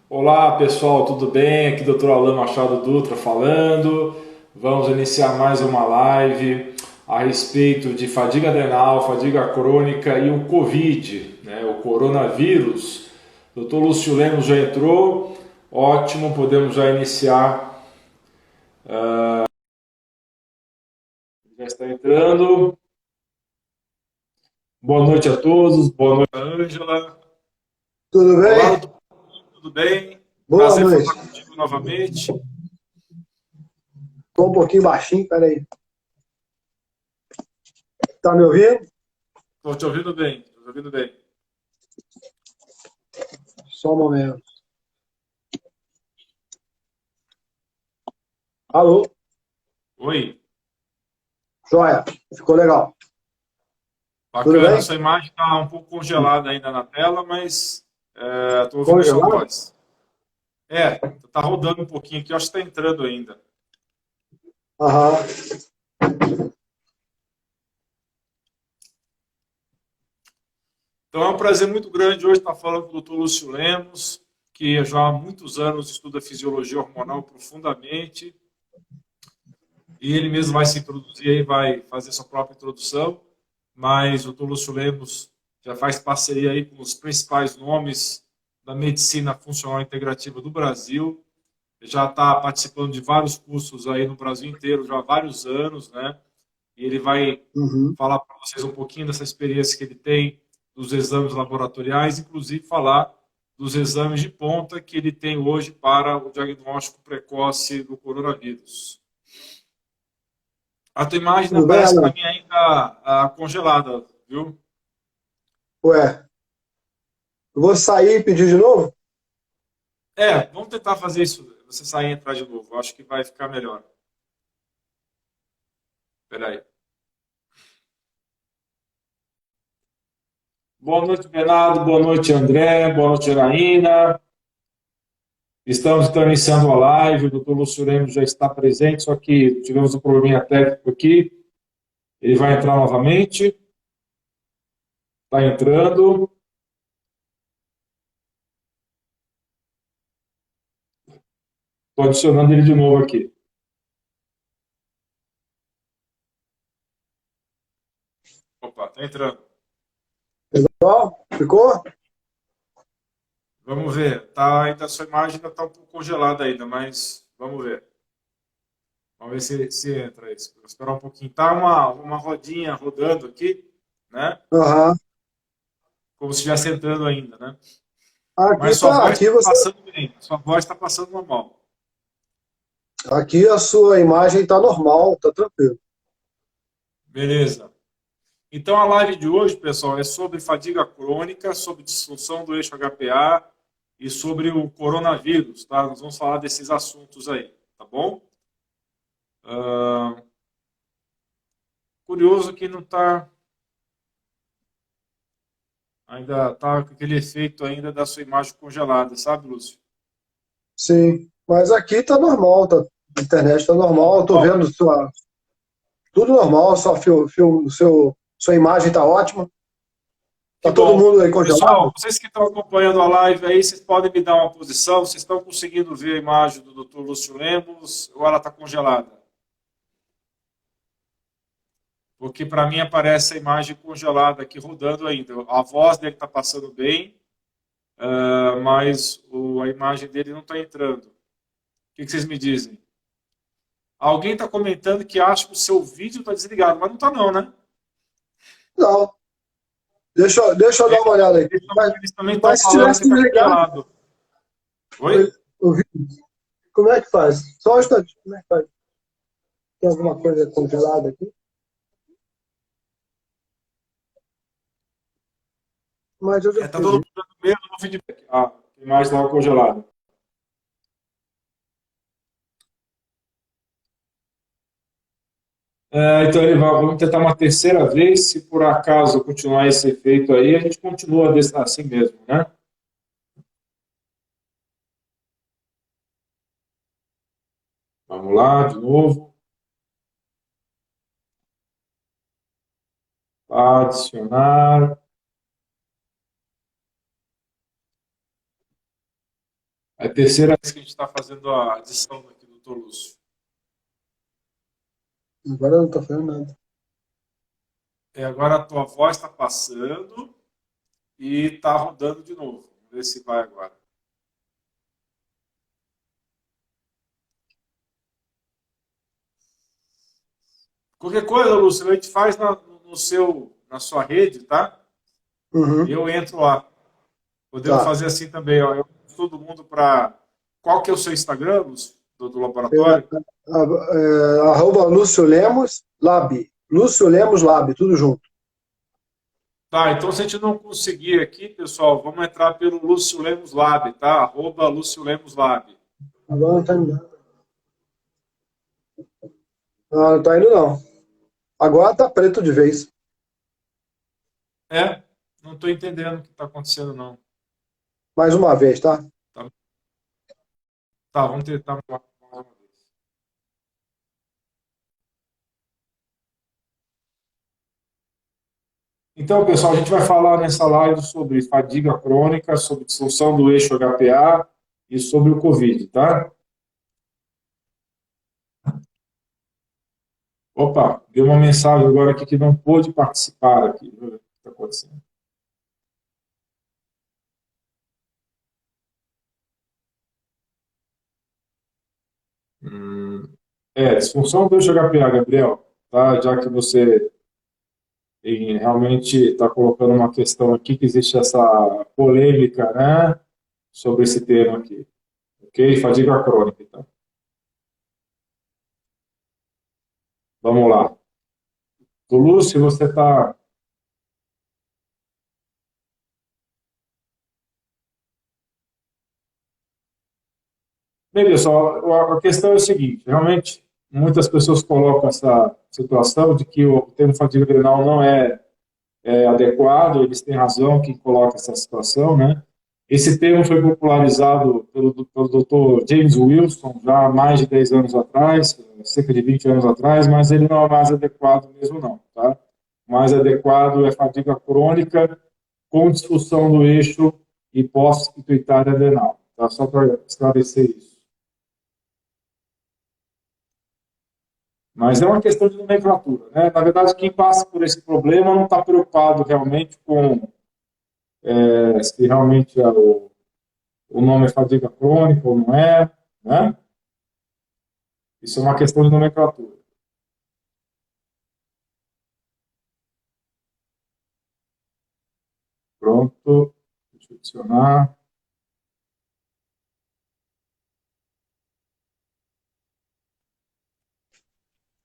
Olá pessoal, tudo bem? Aqui Dr. Alain Machado Dutra falando. Vamos iniciar mais uma live a respeito de fadiga adrenal, fadiga crônica e o Covid, né? O coronavírus. Dr. Lúcio Lemos já entrou, ótimo, podemos já iniciar. Já está entrando. Boa noite a todos, boa noite, Ângela. Tudo Olá, bem? doutor, tudo bem? Boa Prazer noite. falar contigo novamente. Estou um pouquinho baixinho, peraí. Tá me ouvindo? Estou te ouvindo bem, estou te ouvindo bem. Só um momento. Alô? Oi. Joia. Ficou legal. Tudo Bacana, bem? sua imagem está um pouco congelada ainda na tela, mas estou ouvindo sua Congelado? voz. Está rodando um pouquinho aqui, eu acho que está entrando ainda. Aham. Então é um prazer muito grande hoje estar falando com o Dr. Lúcio Lemos, que já há muitos anos estuda fisiologia hormonal profundamente, e ele mesmo vai se introduzir aí, vai fazer sua própria introdução, mas o Dr. Lúcio Lemos já faz parceria aí com os principais nomes da medicina funcional integrativa do Brasil, já está participando de vários cursos aí no Brasil inteiro já há vários anos, né? E ele vai Uhum. falar para vocês um pouquinho dessa experiência que ele tem dos exames laboratoriais, inclusive falar dos exames de ponta que ele tem hoje para o diagnóstico precoce do coronavírus. A tua imagem Tudo bem, aparece para Alan? mim ainda congelada, viu? Ué, eu vou sair e pedir de novo? Vamos tentar fazer isso. Você sair e entrar de novo. Eu acho que vai ficar melhor. Espera aí. Boa noite, Bernardo. Boa noite, André. Boa noite, Janaína. Estamos então iniciando a live. O doutor Lúcio Lemos já está presente, só que tivemos um probleminha técnico aqui. Ele vai entrar novamente. Está entrando. Estou adicionando ele de novo aqui. Opa, está entrando. Ó, ficou? Vamos ver. Tá, ainda a sua imagem ainda está um pouco congelada ainda, mas vamos ver. Vamos ver se entra isso. Vou esperar um pouquinho. Tá uma rodinha rodando aqui, né? Aham. Como se estivesse entrando ainda, né? Aqui Mas sua tá, voz aqui está você, passando bem. Sua voz está passando normal. aqui a sua imagem tá normal, tá tranquilo. Beleza. Então a live de hoje, pessoal, é sobre fadiga crônica, sobre disfunção do eixo HPA e sobre o coronavírus, tá? Nós vamos falar desses assuntos aí, tá bom? Curioso que não está ainda tá com aquele efeito ainda da sua imagem congelada, sabe, Lúcio? Sim, mas aqui tá normal, tá, a internet tá normal, eu tô Bom, vendo tudo normal, sua imagem tá ótima. que Tá todo bom. mundo aí Pessoal, congelado? vocês que estão acompanhando a live aí, vocês podem me dar uma posição? Vocês estão conseguindo ver a imagem do Dr. Lúcio Lemos ou ela está congelada? Porque para mim aparece a imagem congelada aqui rodando ainda. A voz dele está passando bem, mas a imagem dele não está entrando. O que vocês me dizem? Alguém está comentando que acha que o seu vídeo está desligado, mas não está não, né? Não. Deixa eu dar uma olhada aí. Eles também estão Mas se falando que tivesse está ligado, congelado. Oi? o vídeo, como é que faz? Só um instante, como é que faz? Tem alguma coisa congelada aqui? Mas eu já Está fiz todo isso. mundo dando mesmo no feedback. A imagem estava congelada. Então, vamos tentar uma terceira vez. Se por acaso continuar esse efeito aí, a gente continua assim mesmo, né? Vamos lá, de novo. Adicionar. É a terceira vez que a gente está fazendo a adição aqui do Dr. Lúcio. Agora eu não tô fazendo nada. Agora a tua voz está passando e está rodando de novo. Vamos ver se vai agora. Qualquer coisa, Lúcio, a gente faz na sua rede, tá? Uhum. Eu entro lá. Podemos Tá. fazer assim também, ó. Eu todo mundo para. Qual que é o seu Instagram, Lúcio, do É, laboratório? arroba Lúcio Lemos Lab. Lúcio Lemos Lab, tudo junto. Tá, então se a gente não conseguir aqui, pessoal, vamos entrar pelo Lúcio Lemos Lab, tá? Arroba Lúcio Lemos Lab. Agora não tá indo nada. Não, não tá indo não. Agora tá preto de vez. Não estou entendendo o que está acontecendo, não. Mais uma vez, tá? Tá, tá, vamos tentar mais uma vez. Então, pessoal, a gente vai falar nessa live sobre fadiga crônica, sobre disfunção do eixo HPA e sobre o COVID, tá? Opa, deu uma mensagem agora aqui que não pôde participar aqui. Deixa eu ver o que está acontecendo. Disfunção do eixo HPA, Gabriel, tá? Já que você realmente está colocando uma questão aqui, que existe essa polêmica, né, sobre esse tema aqui. Ok? Fadiga crônica, então. Vamos lá. Lúcio, você está... Bem, pessoal, a questão é o seguinte, realmente, muitas pessoas colocam essa situação de que o termo fadiga adrenal não é adequado, eles têm razão quem coloca essa situação, né? Esse termo foi popularizado pelo Dr. James Wilson já há mais de 10 anos atrás, cerca de 20 anos atrás, mas ele não é mais adequado mesmo não, tá? O mais adequado é fadiga crônica com disfunção do eixo hipófise-pituitária adrenal, tá? Só para esclarecer isso. Mas é uma questão de nomenclatura, né? Na verdade, quem passa por esse problema não está preocupado realmente com se realmente o nome é fadiga crônica ou não é, né? Isso é uma questão de nomenclatura. Pronto, deixa eu adicionar.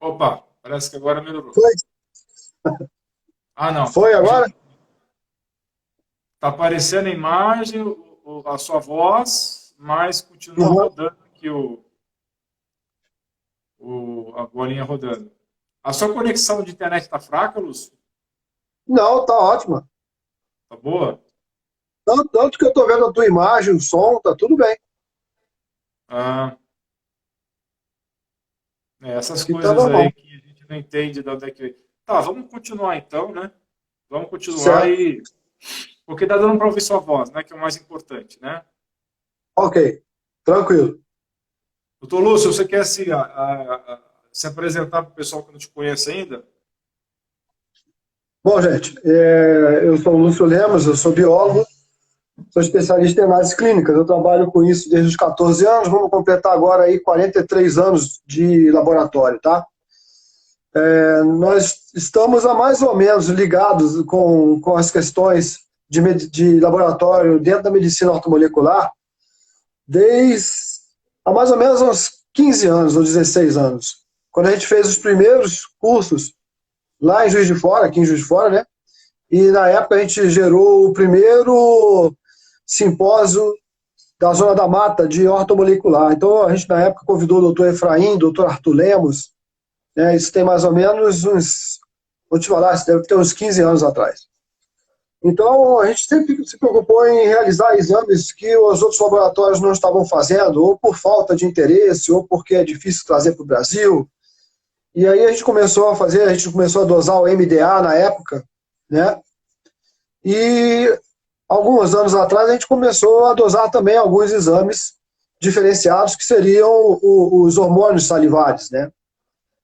Opa, parece que agora melhorou. Foi? Ah, não. Foi agora? Está aparecendo a imagem, a sua voz, mas continua Uhum. rodando aqui a bolinha rodando. A sua conexão de internet está fraca, Lúcio? Não, tá ótima. Tá boa? Tanto que eu tô vendo a tua imagem, o som, tá tudo bem. Ah, essas Aqui tá coisas normal. aí que a gente não entende de onde é que... Tá, vamos continuar então, né? Vamos continuar Certo. porque tá dando para ouvir sua voz, né? Que é o mais importante, né? Ok. Tranquilo. Doutor Lúcio, você quer se apresentar para o pessoal que não te conhece ainda? Bom, gente, eu sou o Lúcio Lemos, eu sou biólogo, sou especialista em análises clínicas. Eu trabalho com isso desde os 14 anos, vamos completar agora aí 43 anos de laboratório, tá? Nós estamos há mais ou menos ligados com as questões de laboratório dentro da medicina ortomolecular desde há mais ou menos uns 15 anos ou 16 anos. Quando a gente fez os primeiros cursos lá em Juiz de Fora, aqui em Juiz de Fora, né? E na época a gente gerou o primeiro simpósio da Zona da Mata de ortomolecular. Então a gente na época convidou o doutor Efraim, o doutor Arthur Lemos, né? Isso tem mais ou menos uns, vou te falar, isso deve ter uns 15 anos atrás. Então a gente sempre se preocupou em realizar exames que os outros laboratórios não estavam fazendo, ou por falta de interesse, ou porque é difícil trazer para o Brasil. E aí a gente começou a dosar o MDA na época, né? E alguns anos atrás a gente começou a dosar também alguns exames diferenciados, que seriam os hormônios salivares, né?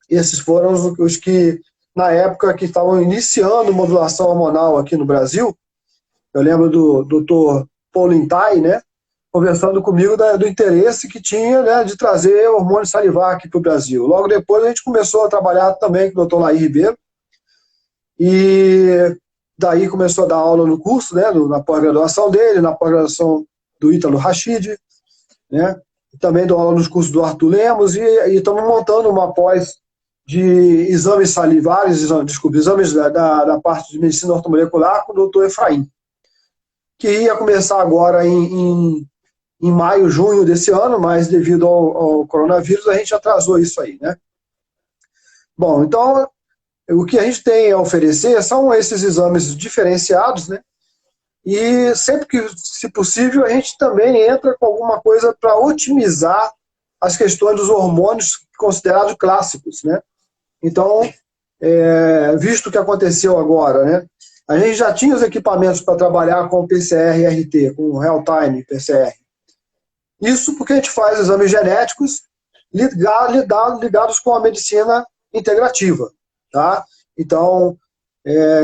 Esses foram os que, na época, que estavam iniciando modulação hormonal aqui no Brasil. Eu lembro do Dr. Paulintai, né, conversando comigo do interesse que tinha, né, de trazer hormônio salivar aqui para o Brasil. Logo depois a gente começou a trabalhar também com o Dr. Laí Ribeiro, e daí começou a dar aula no curso, né, na pós-graduação dele, na pós-graduação do Ítalo Rachid, né, também dou aula nos cursos do Arthur Lemos, e estamos montando uma pós de exames salivares, exames da parte de medicina ortomolecular com o Dr. Efraim, que ia começar agora em maio, junho desse ano, mas devido ao coronavírus a gente atrasou isso aí, né? Bom, então o que a gente tem a oferecer são esses exames diferenciados, né? E sempre que, se possível, a gente também entra com alguma coisa para otimizar as questões dos hormônios considerados clássicos, né? Então, visto o que aconteceu agora, né? A gente já tinha os equipamentos para trabalhar com PCR e RT, com real-time PCR. Isso porque a gente faz exames genéticos ligados com a medicina integrativa, tá? Então,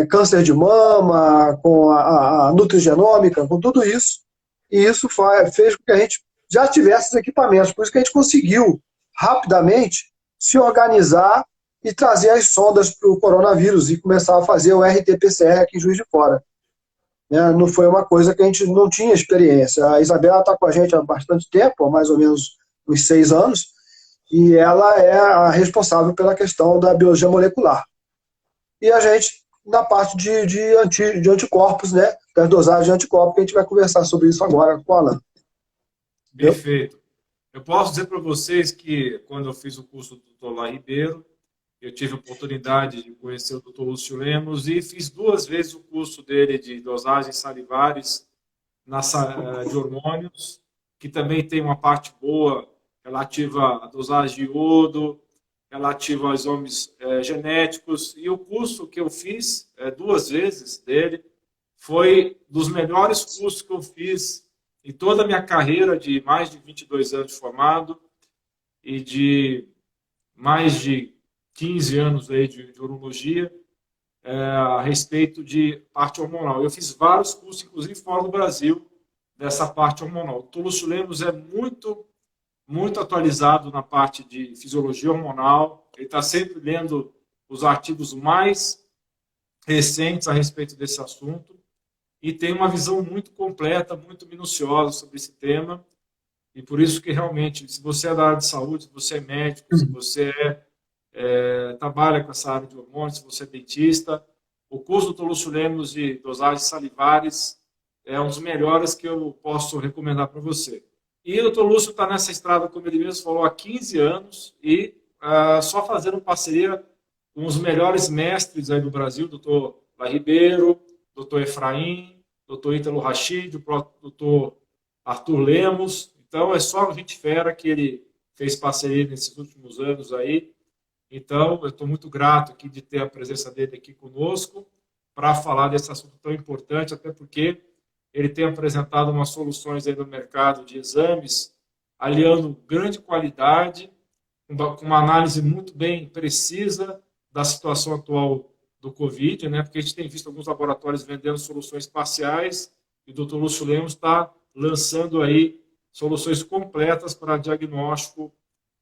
câncer de mama, com a nutrigenômica, com tudo isso, e isso fez com que a gente já tivesse os equipamentos, por isso que a gente conseguiu rapidamente se organizar e trazer as sondas para o coronavírus e começar a fazer o RT-PCR aqui em Juiz de Fora. Não foi uma coisa que a gente não tinha experiência. A Isabela está com a gente há bastante tempo, há mais ou menos uns 6 anos, e ela é a responsável pela questão da biologia molecular. E a gente, na parte de anticorpos, né, das dosagens de anticorpos, que a gente vai conversar sobre isso agora com o Alan. Perfeito. Eu posso dizer para vocês que, quando eu fiz o curso do Dr. Lá Ribeiro, eu tive a oportunidade de conhecer o Dr. Lúcio Lemos e fiz 2 vezes o curso dele de dosagens salivares de hormônios, que também tem uma parte boa relativa à dosagem de iodo, relativa aos exames genéticos. E o curso que eu fiz 2 vezes dele foi dos melhores cursos que eu fiz em toda a minha carreira de mais de 22 anos de formado e de mais de 15 anos aí de urologia, a respeito de parte hormonal. Eu fiz vários cursos, inclusive fora do Brasil, dessa parte hormonal. O Dr. Lúcio Lemos é muito, muito atualizado na parte de fisiologia hormonal. Ele está sempre lendo os artigos mais recentes a respeito desse assunto e tem uma visão muito completa, muito minuciosa sobre esse tema. E por isso que realmente, se você é da área de saúde, se você é médico, se você trabalha com essa área de hormônios, se você é dentista, o curso do Dr. Lúcio Lemos de dosagens salivares é um dos melhores que eu posso recomendar para você. E o Dr. Lúcio está nessa estrada, como ele mesmo falou, há 15 anos e só fazendo parceria com os melhores mestres aí do Brasil, Dr. Lá Ribeiro, Dr. Efraim, Dr. Ítalo Rachid, o próprio Dr. Arthur Lemos. Então, é só gente fera que ele fez parceria nesses últimos anos aí. Então, eu estou muito grato aqui de ter a presença dele aqui conosco para falar desse assunto tão importante, até porque ele tem apresentado umas soluções aí no mercado de exames, aliando grande qualidade, com uma análise muito bem precisa da situação atual do Covid, né? Porque a gente tem visto alguns laboratórios vendendo soluções parciais e o Dr. Lúcio Lemos está lançando aí soluções completas para diagnóstico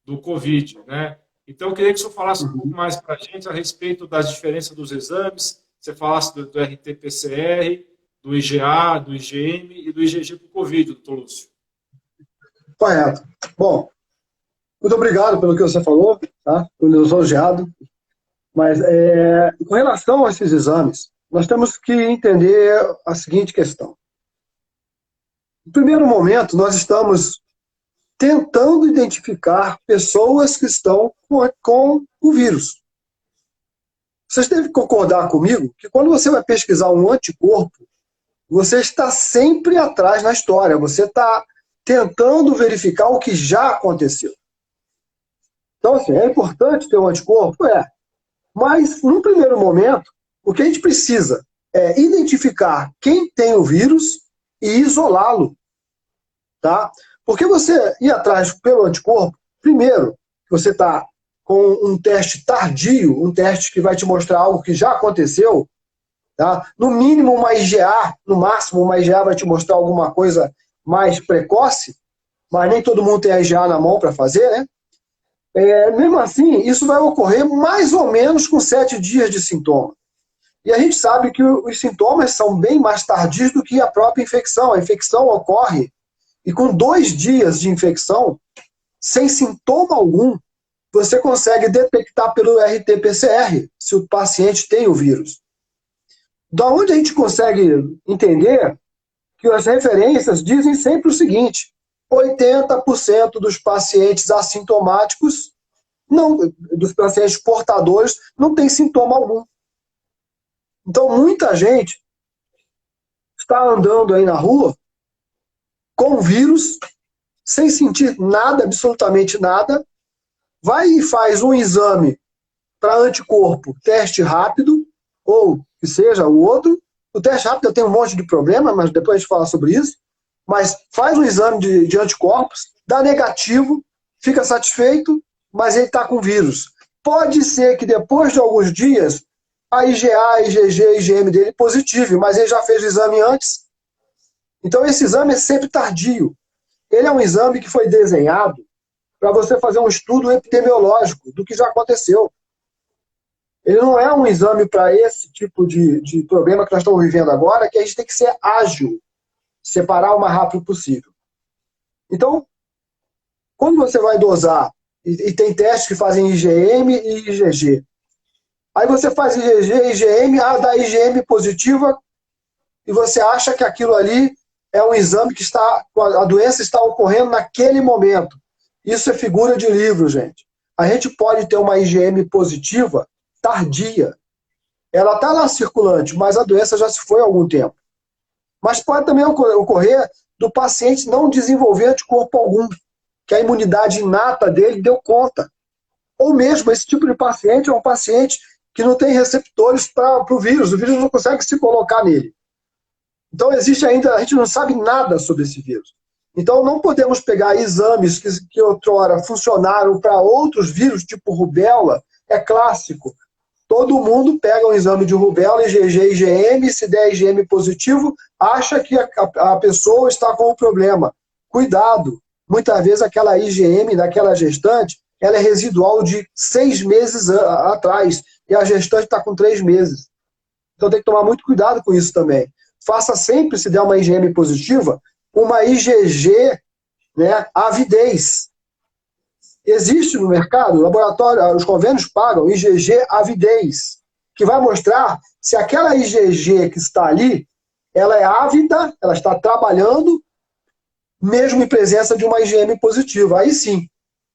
do Covid, né? Então, eu queria que o senhor falasse um pouco mais para a gente a respeito das diferenças dos exames, você falasse do RT-PCR, do IgA, do IgM e do IgG para o Covid, doutor Lúcio. Correto. Bom, muito obrigado pelo que você falou, tá? Estou lisonjeado. Mas, com relação a esses exames, nós temos que entender a seguinte questão. No primeiro momento, nós estamos tentando identificar pessoas que estão com o vírus. Vocês devem concordar comigo que quando você vai pesquisar um anticorpo, você está sempre atrás na história, você está tentando verificar o que já aconteceu. Então, assim, é importante ter um anticorpo? Mas, num primeiro momento, o que a gente precisa é identificar quem tem o vírus e isolá-lo, tá? Porque você ir atrás pelo anticorpo, primeiro, você está com um teste tardio, um teste que vai te mostrar algo que já aconteceu, tá? No mínimo uma IgA, no máximo uma IgA vai te mostrar alguma coisa mais precoce, mas nem todo mundo tem a IgA na mão para fazer, né? Mesmo assim, isso vai ocorrer mais ou menos com 7 dias de sintoma. E a gente sabe que os sintomas são bem mais tardios do que a própria infecção. A infecção ocorre e com 2 dias de infecção, sem sintoma algum, você consegue detectar pelo RT-PCR se o paciente tem o vírus. Da onde a gente consegue entender que as referências dizem sempre o seguinte: 80% dos pacientes assintomáticos, dos pacientes portadores, não tem sintoma algum. Então, muita gente está andando aí na rua com o vírus, sem sentir nada, absolutamente nada, vai e faz um exame para anticorpo, teste rápido, ou que seja o outro. O teste rápido tem um monte de problema, mas depois a gente fala sobre isso. Mas faz um exame de anticorpos, dá negativo, fica satisfeito, mas ele está com vírus. Pode ser que depois de alguns dias, a IgA, a IgG, a IgM dele positive, mas ele já fez o exame antes. Então esse exame é sempre tardio. Ele é um exame que foi desenhado para você fazer um estudo epidemiológico do que já aconteceu. Ele não é um exame para esse tipo de problema que nós estamos vivendo agora, que a gente tem que ser ágil, separar o mais rápido possível. Então, quando você vai dosar, e tem testes que fazem IgM e IgG, aí você faz IgG, IgM, dá IgM positiva, e você acha que aquilo ali é um exame que a doença está ocorrendo naquele momento. Isso é figura de livro, gente. A gente pode ter uma IgM positiva tardia. Ela está lá circulante, mas a doença já se foi há algum tempo. Mas pode também ocorrer do paciente não desenvolver anticorpo algum, que a imunidade inata dele deu conta. Ou mesmo esse tipo de paciente é um paciente que não tem receptores para o vírus não consegue se colocar nele. Então existe ainda, a gente não sabe nada sobre esse vírus. Então não podemos pegar exames que outrora funcionaram para outros vírus, tipo rubéola, é clássico. Todo mundo pega um exame de rubéola, IgG e IgM, se der IgM positivo, acha que a pessoa está com o problema. Cuidado, muitas vezes aquela IgM daquela gestante, ela é residual de 6 meses atrás, e a gestante está com 3 meses. Então tem que tomar muito cuidado com isso também. Faça sempre, se der uma IgM positiva, uma IgG, né, avidez. Existe no mercado, o laboratório, os convênios pagam IgG avidez, que vai mostrar se aquela IgG que está ali, ela é ávida, ela está trabalhando, mesmo em presença de uma IgM positiva. Aí sim.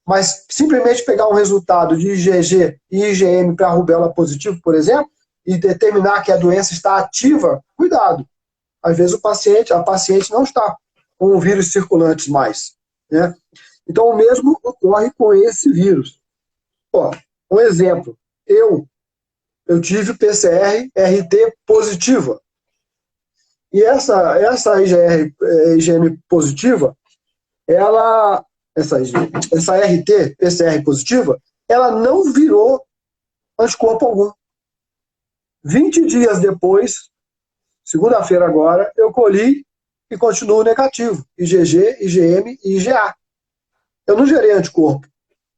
Mas simplesmente pegar um resultado de IgG e IgM para rubéola positivo, por exemplo, e determinar que a doença está ativa, cuidado. Às vezes a paciente não está com o vírus circulante mais, né? Então, o mesmo ocorre com esse vírus. Um exemplo. Eu tive PCR-RT positiva. E essa IgM positiva, essa RT-PCR positiva, ela não virou anticorpo algum. 20 dias depois, segunda-feira agora, eu colhi e continuo negativo. IgG, IgM e IgA. Eu não gerei anticorpo.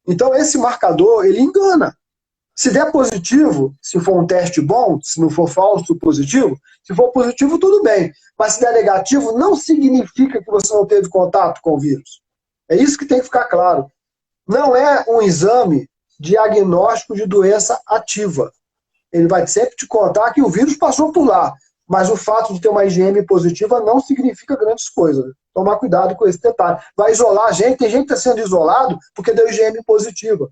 Então, esse marcador, ele engana. Se der positivo, se for um teste bom, se não for falso positivo, se for positivo, tudo bem. Mas se der negativo, não significa que você não teve contato com o vírus. É isso que tem que ficar claro. Não é um exame diagnóstico de doença ativa. Ele vai sempre te contar que o vírus passou por lá. Mas o fato de ter uma IgM positiva não significa grandes coisas. Tomar cuidado com esse detalhe. Vai isolar a gente. Tem gente que está sendo isolado porque deu IgM positiva.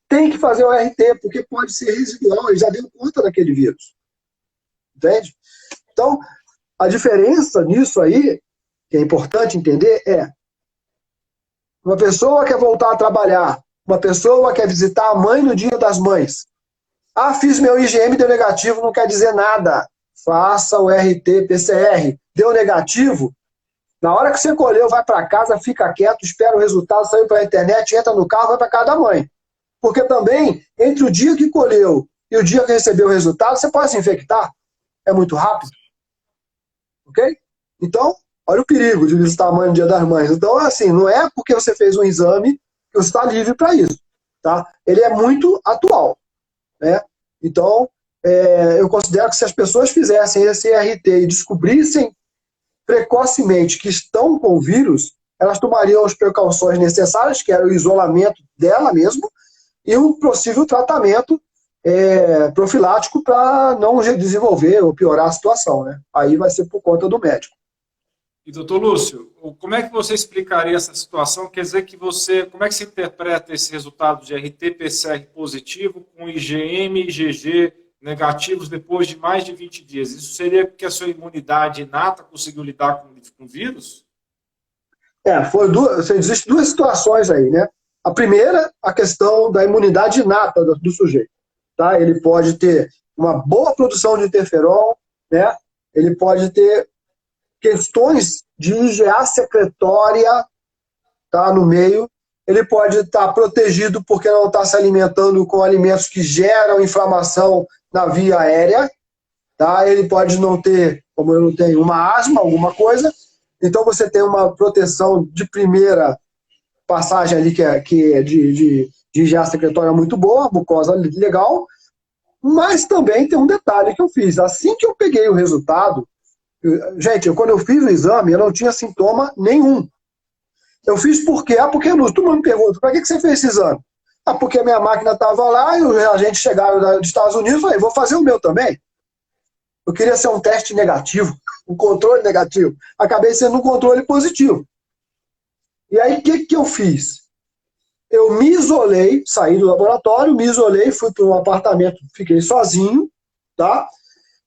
Tem que fazer o RT, porque pode ser residual. Ele já deu conta daquele vírus. Entende? Então, a diferença nisso aí, que é importante entender, é uma pessoa quer voltar a trabalhar, uma pessoa quer visitar a mãe no Dia das Mães. Fiz meu IgM, deu negativo, não quer dizer nada. Faça o RT-PCR. Deu negativo, Na hora que você colheu, vai para casa, fica quieto, espera o resultado, saiu para a internet, entra no carro, vai para casa da mãe. Porque também, entre o dia que colheu e o dia que recebeu o resultado, você pode se infectar. É muito rápido. Ok? Então, olha o perigo de visitar a mãe no Dia das Mães. Então, assim, não é porque você fez um exame que você está livre para isso. Tá? Ele é muito atual. Né? Então, eu considero que se as pessoas fizessem esse RT e descobrissem precocemente que estão com o vírus, elas tomariam as precauções necessárias, que era o isolamento dela mesmo, e um possível tratamento profilático para não desenvolver ou piorar a situação. Né? Aí vai ser por conta do médico. E, doutor Lúcio, como é que você explicaria essa situação? Quer dizer que como é que se interpreta esse resultado de RT-PCR positivo com IgM e IgG negativos depois de mais de 20 dias? Isso seria porque a sua imunidade inata conseguiu lidar com o vírus? Existem duas situações aí, né? A primeira, a questão da imunidade inata do sujeito. Tá? Ele pode ter uma boa produção de interferon, né? Ele pode ter questões de IgA secretória, tá, no meio. Ele pode estar protegido porque não está se alimentando com alimentos que geram inflamação na via aérea. Tá? Ele pode não ter, como eu não tenho, uma asma, alguma coisa. Então você tem uma proteção de primeira passagem ali, que é de IgA secretória muito boa, mucosa legal. Mas também tem um detalhe que eu fiz. Assim que eu peguei o resultado, gente, quando eu fiz o exame, eu não tinha sintoma nenhum. Eu fiz por quê? Porque todo mundo me pergunta, para que você fez esse exame? Porque a minha máquina estava lá e os agentes chegaram dos Estados Unidos e falei, vou fazer o meu também. Eu queria ser um teste negativo, um controle negativo. Acabei sendo um controle positivo. E aí, o que eu fiz? Eu me isolei, saí do laboratório, me isolei, fui para um apartamento, fiquei sozinho, tá?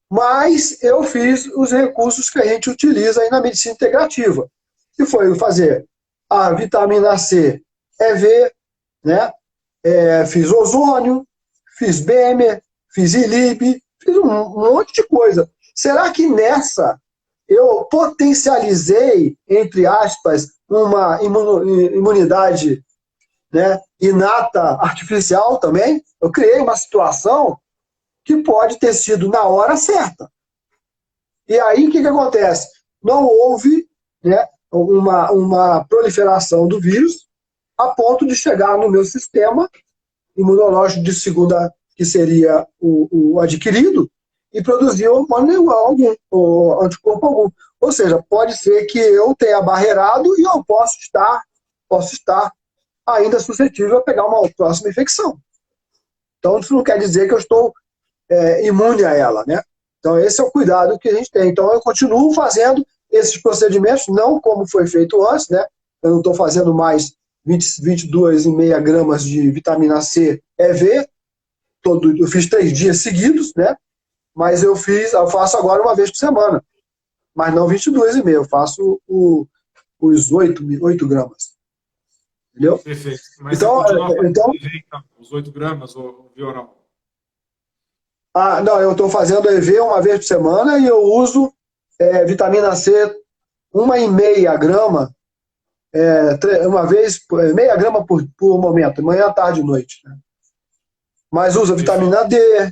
Mas eu fiz os recursos que a gente utiliza aí na medicina integrativa, que foi fazer a vitamina C EV, né? Fiz ozônio, fiz BEMER, fiz ILIB, fiz um monte de coisa. Será que nessa eu potencializei, entre aspas, uma imunidade, né, inata artificial também? Eu criei uma situação que pode ter sido na hora certa. E aí, o que acontece? Não houve, né, uma proliferação do vírus a ponto de chegar no meu sistema imunológico de segunda, que seria o adquirido, e produzir hormônio algum, ou anticorpo algum. Ou seja, pode ser que eu tenha barreirado e eu posso estar ainda suscetível a pegar uma próxima infecção. Então, isso não quer dizer que eu estou imune a ela, né? Então, esse é o cuidado que a gente tem. Então, eu continuo fazendo esses procedimentos, não como foi feito antes, né? Eu não estou fazendo mais 22,5 gramas de vitamina C EV, eu fiz 3 dias seguidos, né? Mas eu faço agora uma vez por semana. Mas não 22,5, eu faço os 8 gramas. Entendeu? Perfeito. Mas Então, você continua fazendo então então, os 8 gramas, ou viu ou não? não, eu estou fazendo EV uma vez por semana e eu uso vitamina C 1,5 grama, uma vez, meia grama por momento, manhã, tarde e noite. Né? Mas usa vitamina D,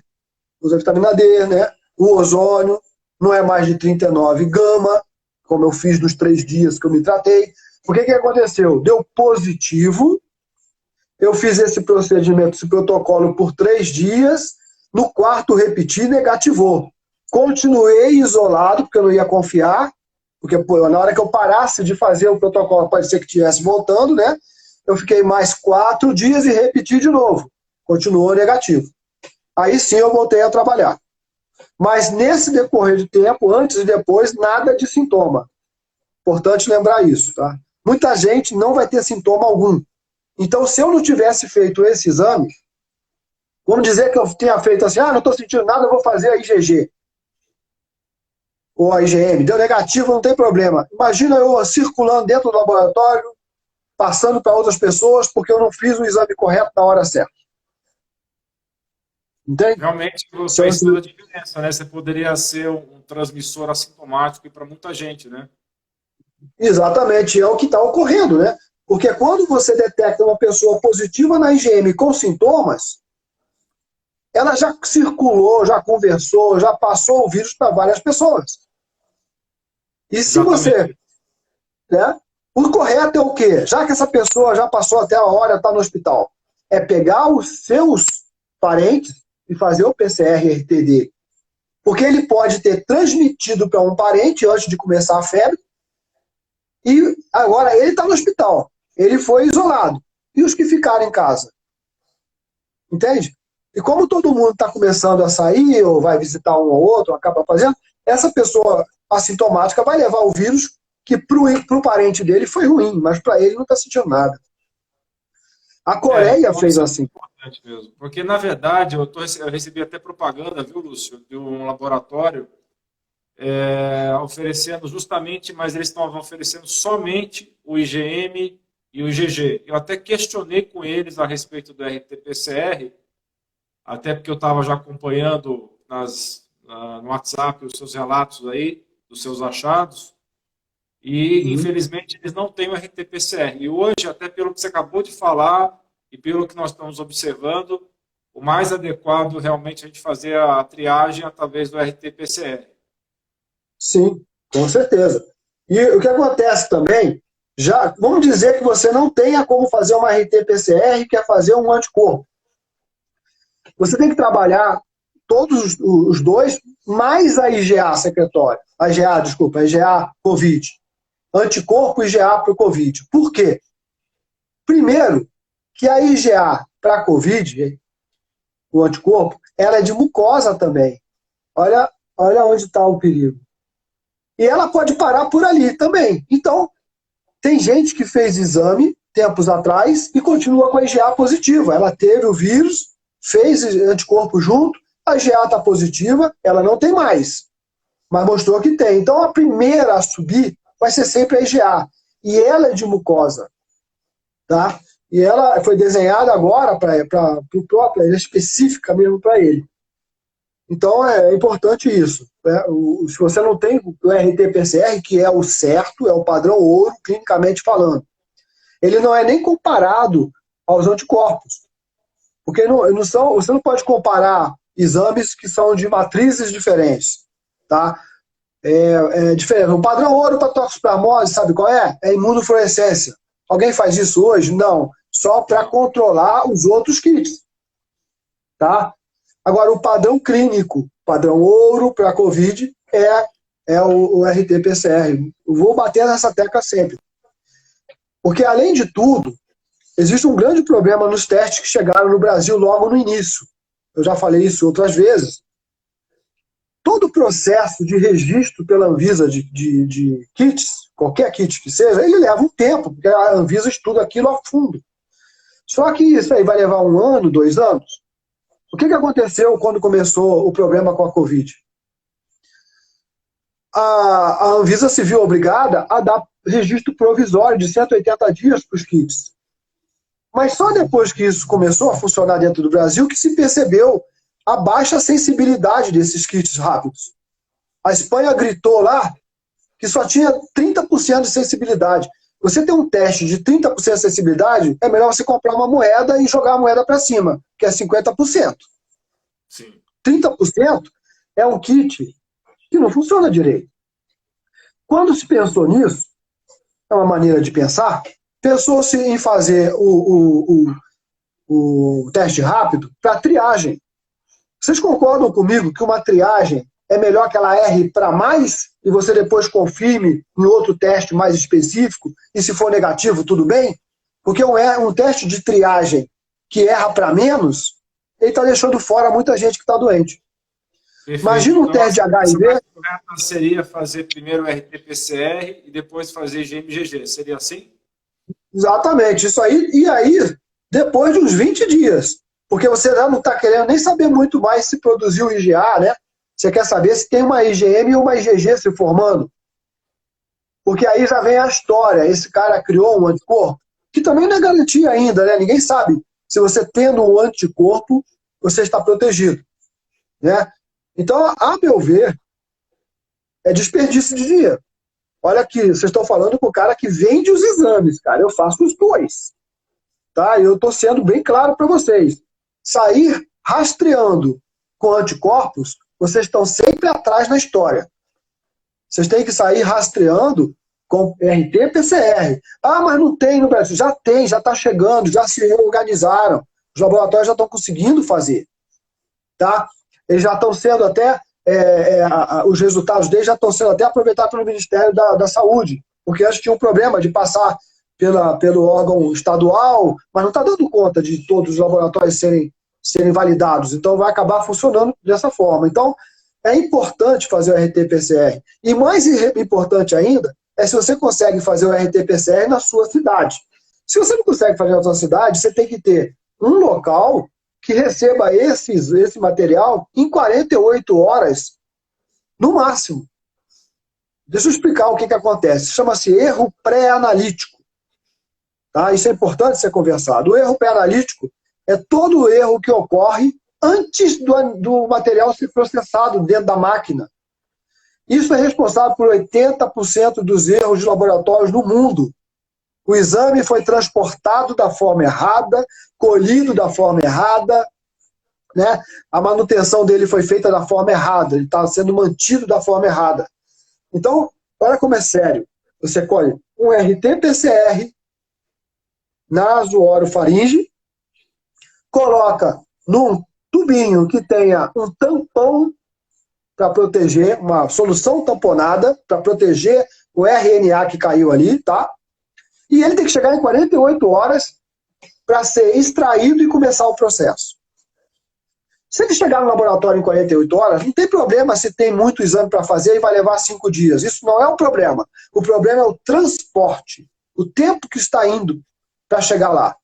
né? O ozônio, não é mais de 39 gama, como eu fiz nos 3 dias que eu me tratei. O que aconteceu? Deu positivo, eu fiz esse procedimento, esse protocolo por 3 dias, no quarto repeti, negativou. Continuei isolado, porque eu não ia confiar, porque na hora que eu parasse de fazer o protocolo, pode ser que estivesse voltando, né? Eu fiquei mais 4 dias e repeti de novo. Continuou negativo. Aí sim eu voltei a trabalhar. Mas nesse decorrer de tempo, antes e depois, nada de sintoma. Importante lembrar isso, tá? Muita gente não vai ter sintoma algum. Então, se eu não tivesse feito esse exame, vamos dizer que eu tenha feito assim, não estou sentindo nada, eu vou fazer a IgG. Ou a IgM. Deu negativo, não tem problema. Imagina eu circulando dentro do laboratório, passando para outras pessoas, porque eu não fiz o exame correto na hora certa. Entende? Realmente faz toda a diferença, né? Você poderia ser um transmissor assintomático para muita gente, né? Exatamente, é o que está ocorrendo, né? Porque quando você detecta uma pessoa positiva na IgM com sintomas, ela já circulou, já conversou, já passou o vírus para várias pessoas. E se você, Exatamente. né? O correto é o quê? Já que essa pessoa já passou até a hora, está no hospital, é pegar os seus parentes e fazer o PCR-RTD. Porque ele pode ter transmitido para um parente antes de começar a febre, e agora ele está no hospital. Ele foi isolado. E os que ficaram em casa? Entende? E como todo mundo está começando a sair, ou vai visitar um ou outro, acaba fazendo, essa pessoa assintomática vai levar o vírus que para o parente dele foi ruim, mas para ele não está sentindo nada. A Coreia Então fez isso é assim. importante mesmo. Porque, na verdade, eu recebi até propaganda, viu, Lúcio, de um laboratório oferecendo justamente, mas eles estavam oferecendo somente o IgM e o IgG. Eu até questionei com eles a respeito do RT-PCR, até porque eu estava já acompanhando no WhatsApp os seus relatos aí, dos seus achados, e Uhum. infelizmente eles não têm o RT-PCR. E hoje, até pelo que você acabou de falar e pelo que nós estamos observando, o mais adequado realmente é a gente fazer a triagem através do RT-PCR. Sim, com certeza. E o que acontece também, já, vamos dizer que você não tenha como fazer uma RT-PCR e quer fazer um anticorpo. Você tem que trabalhar todos os dois, mais a IgA secretória. A IgA, desculpa, a IgA COVID. Anticorpo IgA para o COVID. Por quê? Primeiro, que a IgA para a COVID, o anticorpo, ela é de mucosa também. Olha onde está o perigo. E ela pode parar por ali também. Então, tem gente que fez exame tempos atrás e continua com a IgA positiva. Ela teve o vírus, fez anticorpo junto, a IgA está positiva, ela não tem mais, mas mostrou que tem. Então, a primeira a subir vai ser sempre a IgA. E ela é de mucosa, tá? E ela foi desenhada agora para o próprio, ela é específica mesmo para ele. Então, é importante isso. Né? Se você não tem o RT-PCR, que é o certo, é o padrão ouro, clinicamente falando, ele não é nem comparado aos anticorpos. Porque você não pode comparar exames que são de matrizes diferentes. Tá? É diferente. O padrão ouro para toxoplasmose, sabe qual é? É imunofluorescência. Alguém faz isso hoje? Não. Só para controlar os outros kits. Tá? Agora, o padrão clínico, padrão ouro para a COVID, é o RT-PCR. Eu vou bater nessa tecla sempre. Porque, além de tudo, existe um grande problema nos testes que chegaram no Brasil logo no início. Eu já falei isso outras vezes. Todo o processo de registro pela Anvisa de kits, qualquer kit que seja, ele leva um tempo, porque a Anvisa estuda aquilo a fundo. Só que isso aí vai levar 1 ano, 2 anos. O que aconteceu quando começou o problema com a Covid? A Anvisa se viu obrigada a dar registro provisório de 180 dias para os kits. Mas só depois que isso começou a funcionar dentro do Brasil que se percebeu a baixa sensibilidade desses kits rápidos. A Espanha gritou lá que só tinha 30% de sensibilidade. Você tem um teste de 30% de sensibilidade, é melhor você comprar uma moeda e jogar a moeda para cima, que é 50%. Sim. 30% é um kit que não funciona direito. Quando se pensou nisso, é uma maneira de pensar, pensou-se em fazer o teste rápido para triagem. Vocês concordam comigo que uma triagem é melhor que ela erre para mais e você depois confirme em outro teste mais específico e se for negativo, tudo bem? Porque um teste de triagem que erra para menos, ele está deixando fora muita gente que está doente. Perfeito. Imagina um Então, a teste de sequência mais HIV. correta seria fazer primeiro o RT-PCR e depois fazer IgM-IgG. Seria assim? Exatamente, isso aí, e aí, depois de uns 20 dias, porque você não está querendo nem saber muito mais se produziu IgA, né? Você quer saber se tem uma IgM e uma IgG se formando. Porque aí já vem a história, esse cara criou um anticorpo, que também não é garantia ainda, né? Ninguém sabe se você tendo um anticorpo, você está protegido, né? Então, a meu ver, é desperdício de dinheiro. olha aqui, vocês estão falando com o cara que vende os exames, cara, eu faço os dois. Tá? Eu estou sendo bem claro para vocês. Sair rastreando com anticorpos, vocês estão sempre atrás na história. Vocês têm que sair rastreando com RT-PCR. Ah, mas não tem no Brasil. Já tem, já está chegando, já se organizaram. Os laboratórios já estão conseguindo fazer. Tá? Eles já estão sendo até, os resultados deles já estão sendo até aproveitados pelo Ministério da Saúde, porque antes tinha um problema de passar pelo órgão estadual, mas não está dando conta de todos os laboratórios serem validados. Então vai acabar funcionando dessa forma. Então é importante fazer o RT-PCR. E mais importante ainda é se você consegue fazer o RT-PCR na sua cidade. Se você não consegue fazer na sua cidade, você tem que ter um local que receba esse material em 48 horas, no máximo. Deixa eu explicar o que acontece. Chama-se erro pré-analítico. Tá? Isso é importante ser conversado. O erro pré-analítico é todo o erro que ocorre antes do material ser processado dentro da máquina. Isso é responsável por 80% dos erros de laboratórios no mundo. O exame foi transportado da forma errada, colhido da forma errada, né? A manutenção dele foi feita da forma errada, ele está sendo mantido da forma errada. Então, olha como é sério. Você colhe um RT-PCR naso-orofaringe, coloca num tubinho que tenha um tampão para proteger, uma solução tamponada para proteger o RNA que caiu ali, tá? E ele tem que chegar em 48 horas para ser extraído e começar o processo. Se ele chegar no laboratório em 48 horas, não tem problema se tem muito exame para fazer e vai levar 5 dias. Isso não é um problema. O problema é o transporte, o tempo que está indo para chegar lá.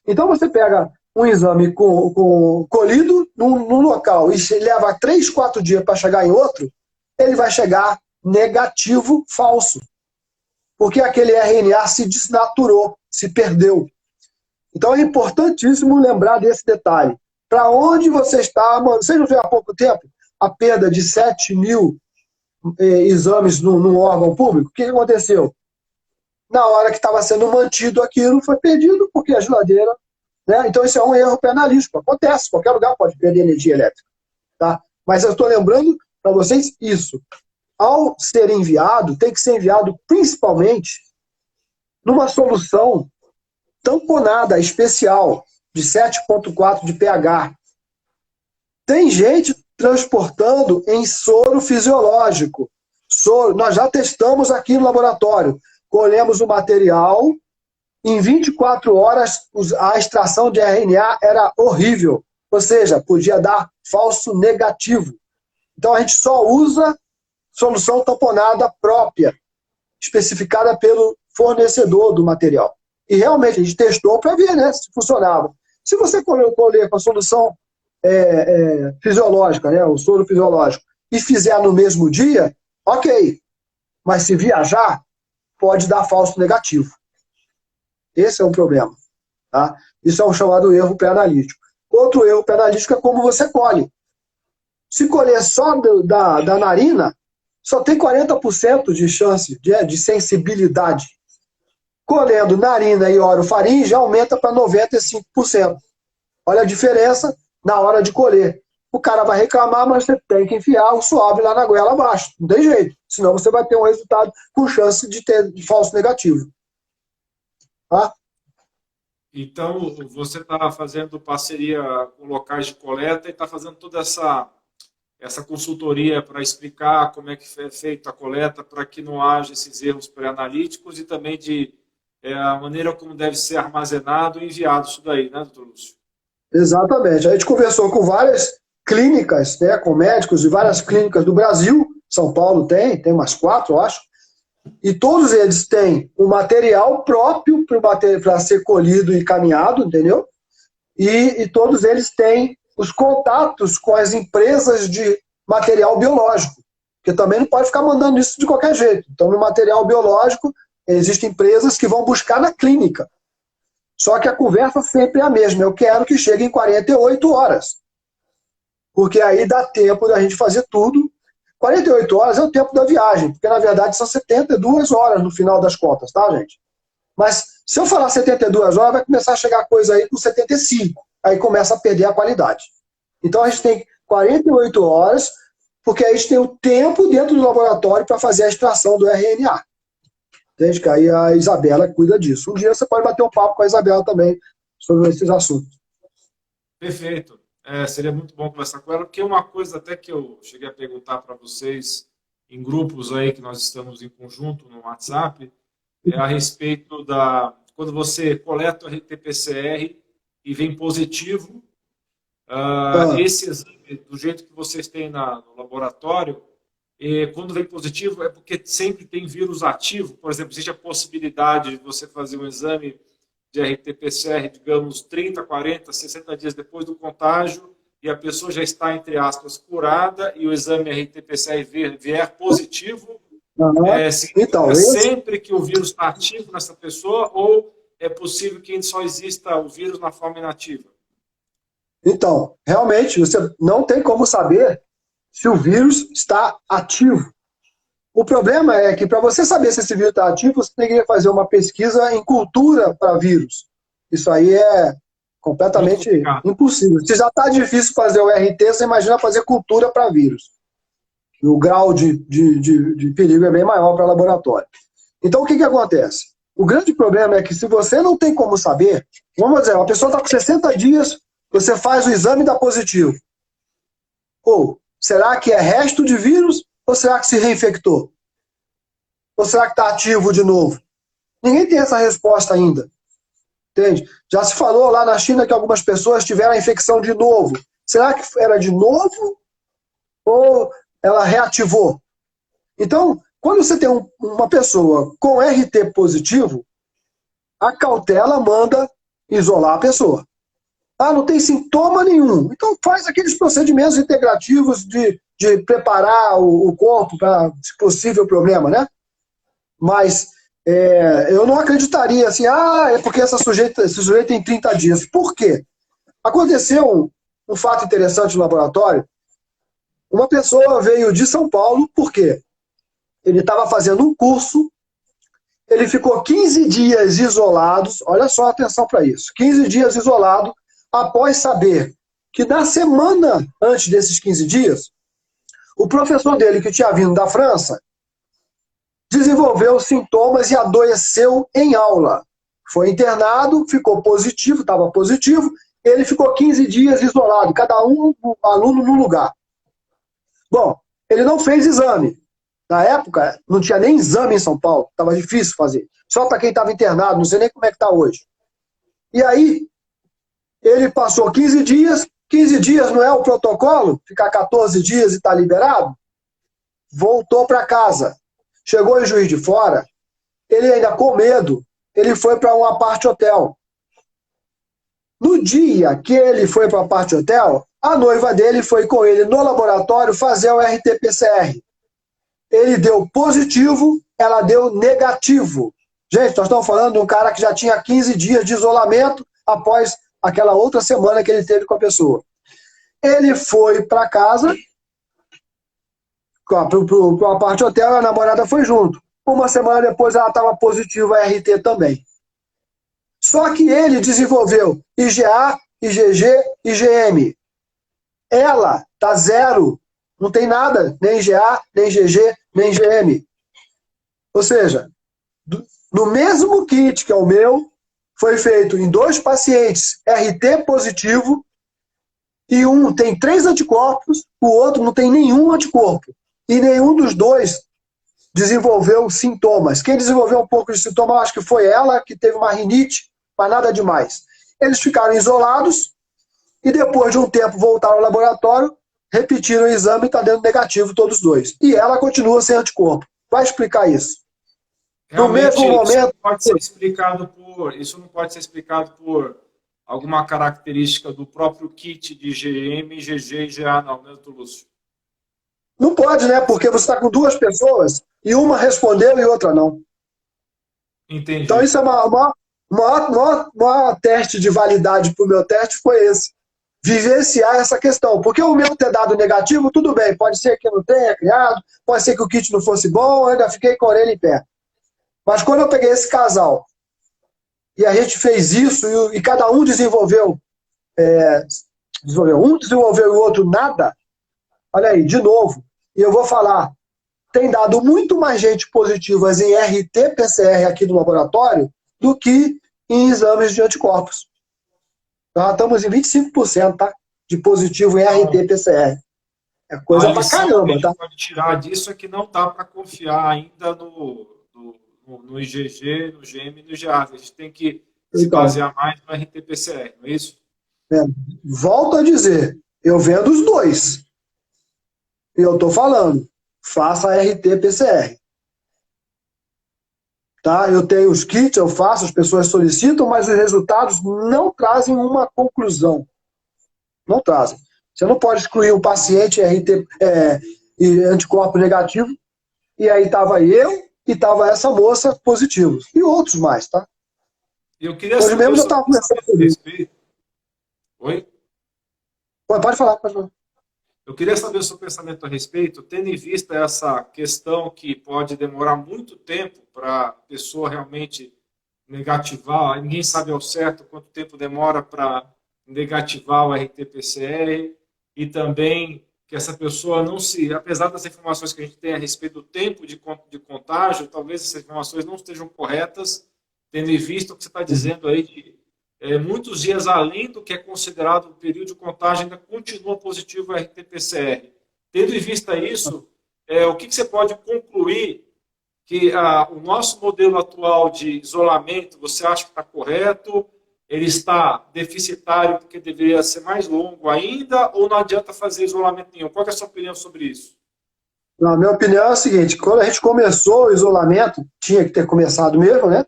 Então você pega um exame colhido num local e leva 3, 4 dias para chegar em outro, ele vai chegar negativo, falso. Porque aquele RNA se desnaturou, se perdeu. Então é importantíssimo lembrar desse detalhe. Para onde você está, você não viu há pouco tempo a perda de 7 mil exames num órgão público? O que aconteceu? Na hora que estava sendo mantido aquilo, foi perdido, porque a geladeira... Né? Então isso é um erro penalístico. Acontece, qualquer lugar pode perder energia elétrica. Tá? Mas eu estou lembrando para vocês isso. Ao ser enviado, tem que ser enviado principalmente numa solução tamponada, especial, de 7,4 de pH. Tem gente transportando em soro fisiológico. Nós já testamos aqui no laboratório. Colhemos o material, em 24 horas a extração de RNA era horrível. Ou seja, podia dar falso negativo. Então a gente só usa solução tamponada própria, especificada pelo fornecedor do material. E realmente a gente testou para ver, né, se funcionava. Se você colher com a solução fisiológica, né, o soro fisiológico, e fizer no mesmo dia, ok. Mas se viajar, pode dar falso negativo. Esse é um problema. Tá? Isso é o chamado erro pré-analítico. Outro erro pré-analítico é como você colhe. Se colher só da narina, só tem 40% de chance de sensibilidade. Colhendo narina e orofaringe, aumenta para 95%. Olha a diferença na hora de colher. O cara vai reclamar, mas você tem que enfiar o suave lá na goela abaixo. Não tem jeito. Senão você vai ter um resultado com chance de ter falso negativo. Tá? Então, você está fazendo parceria com locais de coleta e está fazendo toda essa consultoria para explicar como é que é feita a coleta, para que não haja esses erros pré-analíticos e também a maneira como deve ser armazenado e enviado isso daí, né, doutor Lúcio? Exatamente. A gente conversou com várias clínicas, né, com médicos de várias clínicas do Brasil. São Paulo tem umas 4, eu acho. E todos eles têm o material próprio para ser colhido e caminhado, entendeu? E todos eles têm os contatos com as empresas de material biológico, porque também não pode ficar mandando isso de qualquer jeito. Então, no material biológico, existem empresas que vão buscar na clínica. Só que a conversa sempre é a mesma. Eu quero que chegue em 48 horas. Porque aí dá tempo da gente fazer tudo. 48 horas é o tempo da viagem, porque na verdade são 72 horas no final das contas, tá, gente? Mas se eu falar 72 horas, vai começar a chegar coisa aí com 75. Aí começa a perder a qualidade. Então a gente tem 48 horas, porque aí a gente tem o tempo dentro do laboratório para fazer a extração do RNA. Entende? Que aí a Isabela cuida disso. Um dia você pode bater um papo com a Isabela também sobre esses assuntos. Perfeito. Seria muito bom conversar com ela, porque uma coisa até que eu cheguei a perguntar para vocês em grupos aí que nós estamos em conjunto no WhatsApp, é a respeito da... Quando você coleta o RT-PCR e vem positivo, esse exame, do jeito que vocês têm no laboratório, quando vem positivo é porque sempre tem vírus ativo. Por exemplo, existe a possibilidade de você fazer um exame de RT-PCR, digamos, 30, 40, 60 dias depois do contágio, e a pessoa já está, entre aspas, curada, e o exame RT-PCR vier positivo, Então, sempre que o vírus está ativo nessa pessoa, ou é possível que só exista o vírus na forma inativa? Então, realmente, você não tem como saber se o vírus está ativo. O problema é que, para você saber se esse vírus está ativo, você tem que fazer uma pesquisa em cultura para vírus. Isso aí é completamente impossível. Se já está difícil fazer o RT, você imagina fazer cultura para vírus. O grau de perigo é bem maior para laboratório. Então, o que acontece? O grande problema é que, se você não tem como saber, vamos dizer, uma pessoa está com 60 dias, você faz o exame e dá positivo. Ou, será que é resto de vírus? Ou será que se reinfectou? Ou será que está ativo de novo? Ninguém tem essa resposta ainda. Entende? Já se falou lá na China que algumas pessoas tiveram a infecção de novo. Será que era de novo? Ou ela reativou? Então, quando você tem uma pessoa com RT positivo, a cautela manda isolar a pessoa. Não tem sintoma nenhum. Então faz aqueles procedimentos integrativos de preparar o corpo para possível problema, né? Mas eu não acreditaria assim, é porque esse sujeito tem 30 dias. Por quê? Aconteceu um fato interessante no laboratório. Uma pessoa veio de São Paulo, por quê? Ele estava fazendo um curso, ele ficou 15 dias isolados, olha só, atenção para isso, 15 dias isolado, após saber que na semana antes desses 15 dias, o professor dele, que tinha vindo da França, desenvolveu sintomas e adoeceu em aula. Foi internado, ficou positivo, estava positivo, ele ficou 15 dias isolado, cada um aluno num lugar. Bom, ele não fez exame. Na época, não tinha nem exame em São Paulo, estava difícil fazer. Só para quem estava internado, não sei nem como é que está hoje. E aí, ele passou 15 dias não é o protocolo? Ficar 14 dias e está liberado? Voltou para casa. Chegou em Juiz de Fora, ele ainda com medo, ele foi para um apart-hotel. No dia que ele foi para o apart-hotel, a noiva dele foi com ele no laboratório fazer o RT-PCR. Ele deu positivo, ela deu negativo. Gente, nós estamos falando de um cara que já tinha 15 dias de isolamento após aquela outra semana que ele teve com a pessoa. Ele foi para casa, para o apart-hotel, a namorada foi junto. Uma semana depois ela estava positiva a RT também. Só que ele desenvolveu IgA, IgG, IgM. Ela está zero, não tem nada, nem IgA, nem IgG, nem IgM. Ou seja, no mesmo kit que é o meu, foi feito em 2 pacientes RT positivo, e um tem 3 anticorpos, o outro não tem nenhum anticorpo. E nenhum dos dois desenvolveu sintomas. Quem desenvolveu um pouco de sintoma, acho que foi ela, que teve uma rinite, mas nada demais. Eles ficaram isolados e depois de um tempo voltaram ao laboratório, repetiram o exame e está dando negativo todos os dois. E ela continua sem anticorpo. Vai explicar isso. Realmente, no mesmo momento, isso não pode ser explicado por alguma característica do próprio kit de IgM, IgG e IgA, não, né, doutor Lúcio? Não pode, né? Porque você está com 2 pessoas e uma respondeu e outra não. Entendi. Então isso é o maior teste de validade para o meu teste foi esse. vivenciar essa questão. Porque o meu ter dado negativo, tudo bem, pode ser que eu não tenha criado, pode ser que o kit não fosse bom, eu ainda fiquei com a orelha em pé. Mas quando eu peguei esse casal e a gente fez isso e cada um desenvolveu, um desenvolveu e o outro nada, olha aí, de novo, e eu vou falar, tem dado muito mais gente positivas em RT-PCR aqui no laboratório do que em exames de anticorpos. Nós estamos em 25%, tá? De positivo em RT-PCR. É coisa A pra lição que a caramba, gente tá? pode tirar disso é que não dá para confiar ainda no IgG, no GM e no GA. A gente tem que se Então, basear mais no RT-PCR, não é isso? volto a dizer, eu vendo os dois. E eu tô falando, faça RT-PCR. Tá? Eu tenho os kits, eu faço, as pessoas solicitam, mas os resultados não trazem uma conclusão. Não trazem. Você não pode excluir um paciente e anticorpo negativo, e aí estava eu e estava essa moça positivos. E outros mais, tá? Eu queria Hoje saber mesmo o eu seu estava conversando pensamento a sobre isso. respeito. Oi? Pode falar, pode falar. Eu queria saber o seu pensamento a respeito, tendo em vista essa questão que pode demorar muito tempo para a pessoa realmente negativar, ninguém sabe ao certo quanto tempo demora para negativar o RT-PCR, e também que essa pessoa não se, apesar das informações que a gente tem a respeito do tempo de contágio, talvez essas informações não estejam corretas, tendo em vista o que você está dizendo aí de muitos dias além do que é considerado o período de contágio, ainda continua positivo o RT-PCR. Tendo em vista isso, o que você pode concluir que o nosso modelo atual de isolamento, você acha que está correto? Ele está deficitário porque deveria ser mais longo ainda, ou não adianta fazer isolamento nenhum? Qual é a sua opinião sobre isso? A minha opinião é a seguinte, quando a gente começou o isolamento, tinha que ter começado mesmo, né?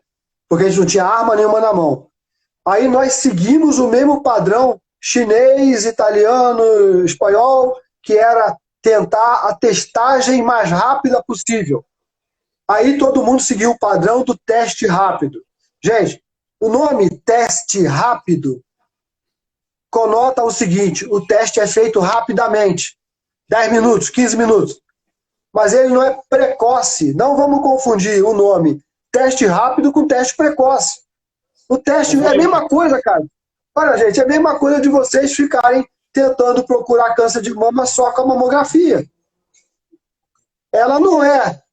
Porque a gente não tinha arma nenhuma na mão. Aí nós seguimos o mesmo padrão chinês, italiano, espanhol, que era tentar a testagem mais rápida possível. Aí todo mundo seguiu o padrão do teste rápido. Gente, o nome teste rápido conota o seguinte, o teste é feito rapidamente, 10 minutos, 15 minutos. Mas ele não é precoce. Não vamos confundir o nome teste rápido com teste precoce. O teste é a mesma coisa, cara. Olha, gente, é a mesma coisa de vocês ficarem tentando procurar câncer de mama só com a mamografia. Ela não é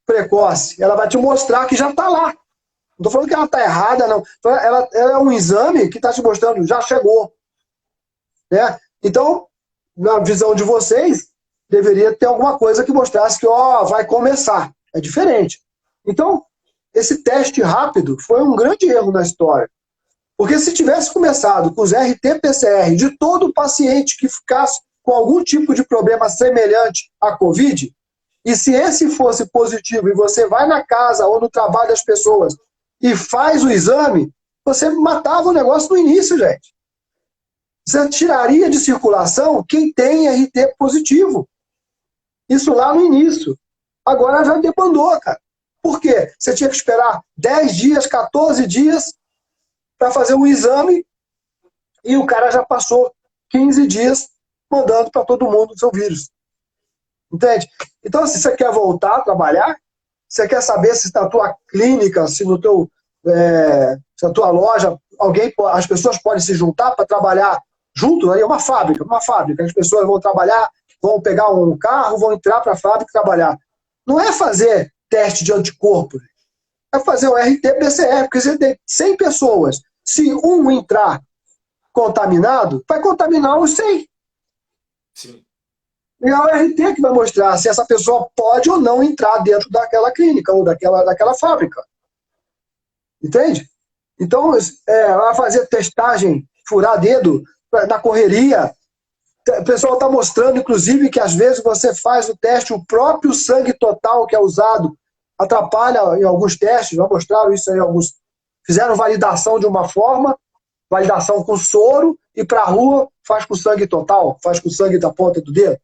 precoce. Ela vai te mostrar que já está lá. Não estou falando que ela está errada, não. Ela é um exame que está te mostrando, já chegou. Né? Então, na visão de vocês, deveria ter alguma coisa que mostrasse que vai começar. É diferente. Então, esse teste rápido foi um grande erro na história. Porque se tivesse começado com os RT-PCR de todo paciente que ficasse com algum tipo de problema semelhante à Covid, e se esse fosse positivo e você vai na casa ou no trabalho das pessoas e faz o exame, você matava o negócio no início, gente. Você tiraria de circulação quem tem RT positivo. Isso lá no início. Agora já debandou, cara. Por quê? Você tinha que esperar 10 dias, 14 dias para fazer um exame e o cara já passou 15 dias mandando para todo mundo o seu vírus. Entende? Então, se você quer voltar a trabalhar, você quer saber se na tua clínica, se no teu, se na tua loja, as pessoas podem se juntar para trabalhar junto, aí é uma fábrica, as pessoas vão trabalhar, vão pegar um carro, vão entrar para a fábrica e trabalhar. Não é fazer teste de anticorpo, é fazer o RT-PCR, porque você tem 100 pessoas. Se um entrar contaminado, vai contaminar os 100. Sim. E é o RT que vai mostrar se essa pessoa pode ou não entrar dentro daquela clínica ou daquela fábrica. Entende? Então, vai fazer testagem, furar dedo na correria. O pessoal está mostrando, inclusive, que às vezes você faz o teste, o próprio sangue total que é usado atrapalha em alguns testes, já mostraram isso aí, alguns fizeram validação de uma forma, validação com soro, e para a rua faz com sangue total, faz com sangue da ponta do dedo.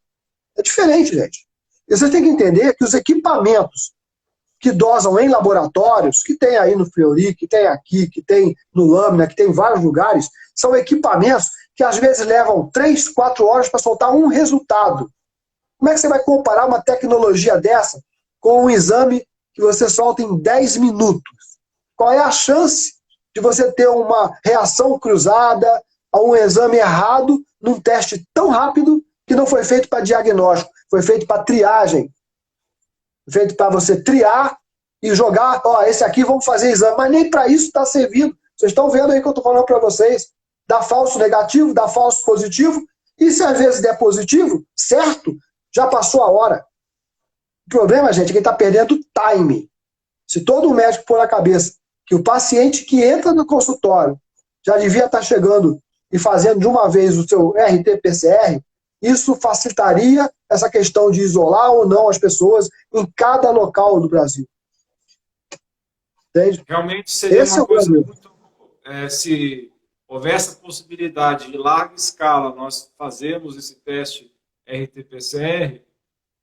É diferente, gente. E você tem que entender que os equipamentos que dosam em laboratórios, que tem aí no Fleury, que tem aqui, que tem no Lâmina, que tem em vários lugares, são equipamentos que às vezes levam 3, 4 horas para soltar um resultado. Como é que você vai comparar uma tecnologia dessa com um exame que você solta em 10 minutos? Qual é a chance de você ter uma reação cruzada a um exame errado num teste tão rápido que não foi feito para diagnóstico, foi feito para triagem? Feito para você triar e jogar, ó, esse aqui vamos fazer exame, mas nem para isso está servindo. Vocês estão vendo aí que eu estou falando para vocês. Dá falso negativo, dá falso positivo, e se às vezes der positivo, certo, já passou a hora. O problema, gente, é que está perdendo time. Se todo médico pôr na cabeça que o paciente que entra no consultório já devia estar chegando e fazendo de uma vez o seu RT-PCR, isso facilitaria essa questão de isolar ou não as pessoas em cada local do Brasil. Entende? Realmente seria Esse uma é o coisa Brasil. muito... se houver essa possibilidade de larga escala nós fazermos esse teste RT-PCR,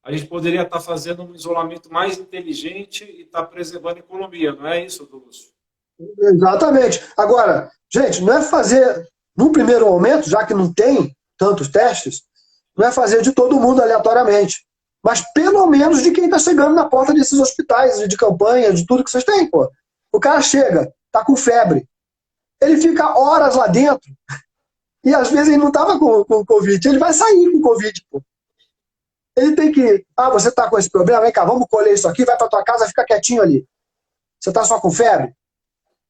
a gente poderia estar fazendo um isolamento mais inteligente e estar preservando a economia, não é isso, Lúcio? Exatamente. Agora, gente, não é fazer, num primeiro momento, já que não tem tantos testes, não é fazer de todo mundo aleatoriamente, mas pelo menos de quem está chegando na porta desses hospitais, de campanha, de tudo que vocês têm, pô. O cara chega, tá com febre, ele fica horas lá dentro, e às vezes ele não estava com Covid, ele vai sair com Covid, pô. Ele tem que, você está com esse problema, vem cá, vamos colher isso aqui, vai para tua casa, fica quietinho ali. Você está só com febre?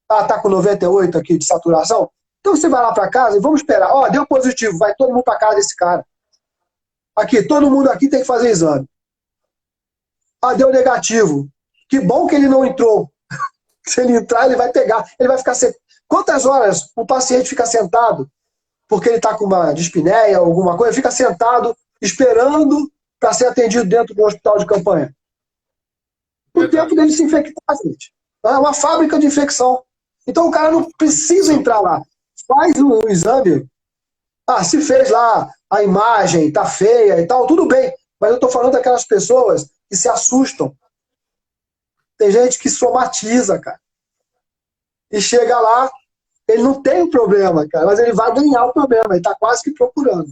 Tá com 98 aqui de saturação? Então você vai lá para casa e vamos esperar. Ó, deu positivo, vai todo mundo para casa desse cara. Aqui, todo mundo aqui tem que fazer exame. Deu negativo. Que bom que ele não entrou. Se ele entrar, ele vai pegar. Ele vai ficar... Quantas horas o paciente fica sentado porque ele está com uma dispneia ou alguma coisa, fica sentado esperando para ser atendido dentro do hospital de campanha? O tempo dele se infectar, gente. É uma fábrica de infecção. Então o cara não precisa entrar lá. Faz o exame. Se fez lá a imagem, tá feia e tal, tudo bem. Mas eu tô falando daquelas pessoas que se assustam. Tem gente que somatiza, cara. E chega lá, ele não tem o problema, cara, mas ele vai ganhar o problema, ele tá quase que procurando.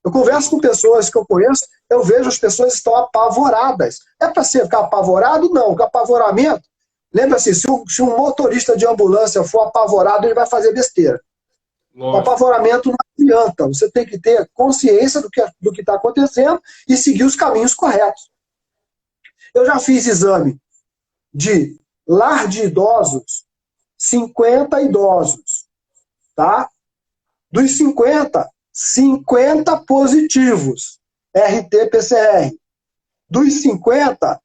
Eu converso com pessoas que eu conheço, eu vejo as pessoas estão apavoradas. É para você ficar apavorado? Não. O apavoramento, lembra-se, se um motorista de ambulância for apavorado, ele vai fazer besteira. Lógico. O apavoramento não adianta. Você tem que ter consciência do que está acontecendo e seguir os caminhos corretos. Eu já fiz exame de lar de idosos, 50 idosos, tá? Dos 50 positivos, RT-PCR. Dos 50,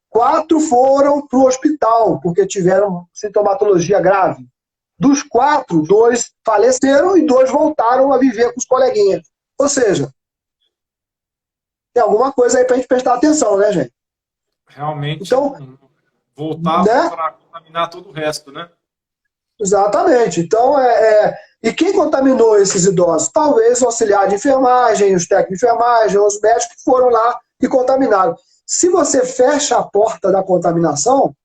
4 foram para o hospital, porque tiveram sintomatologia grave. Dos 4, 2 faleceram e 2 voltaram a viver com os coleguinhas. Ou seja, tem alguma coisa aí para a gente prestar atenção, né, gente? Realmente, então, voltar, né? Para contaminar todo o resto, né? Exatamente. Então, e quem contaminou esses idosos? Talvez o auxiliar de enfermagem, os técnicos de enfermagem, os médicos que foram lá e contaminaram. Se você fecha a porta da contaminação,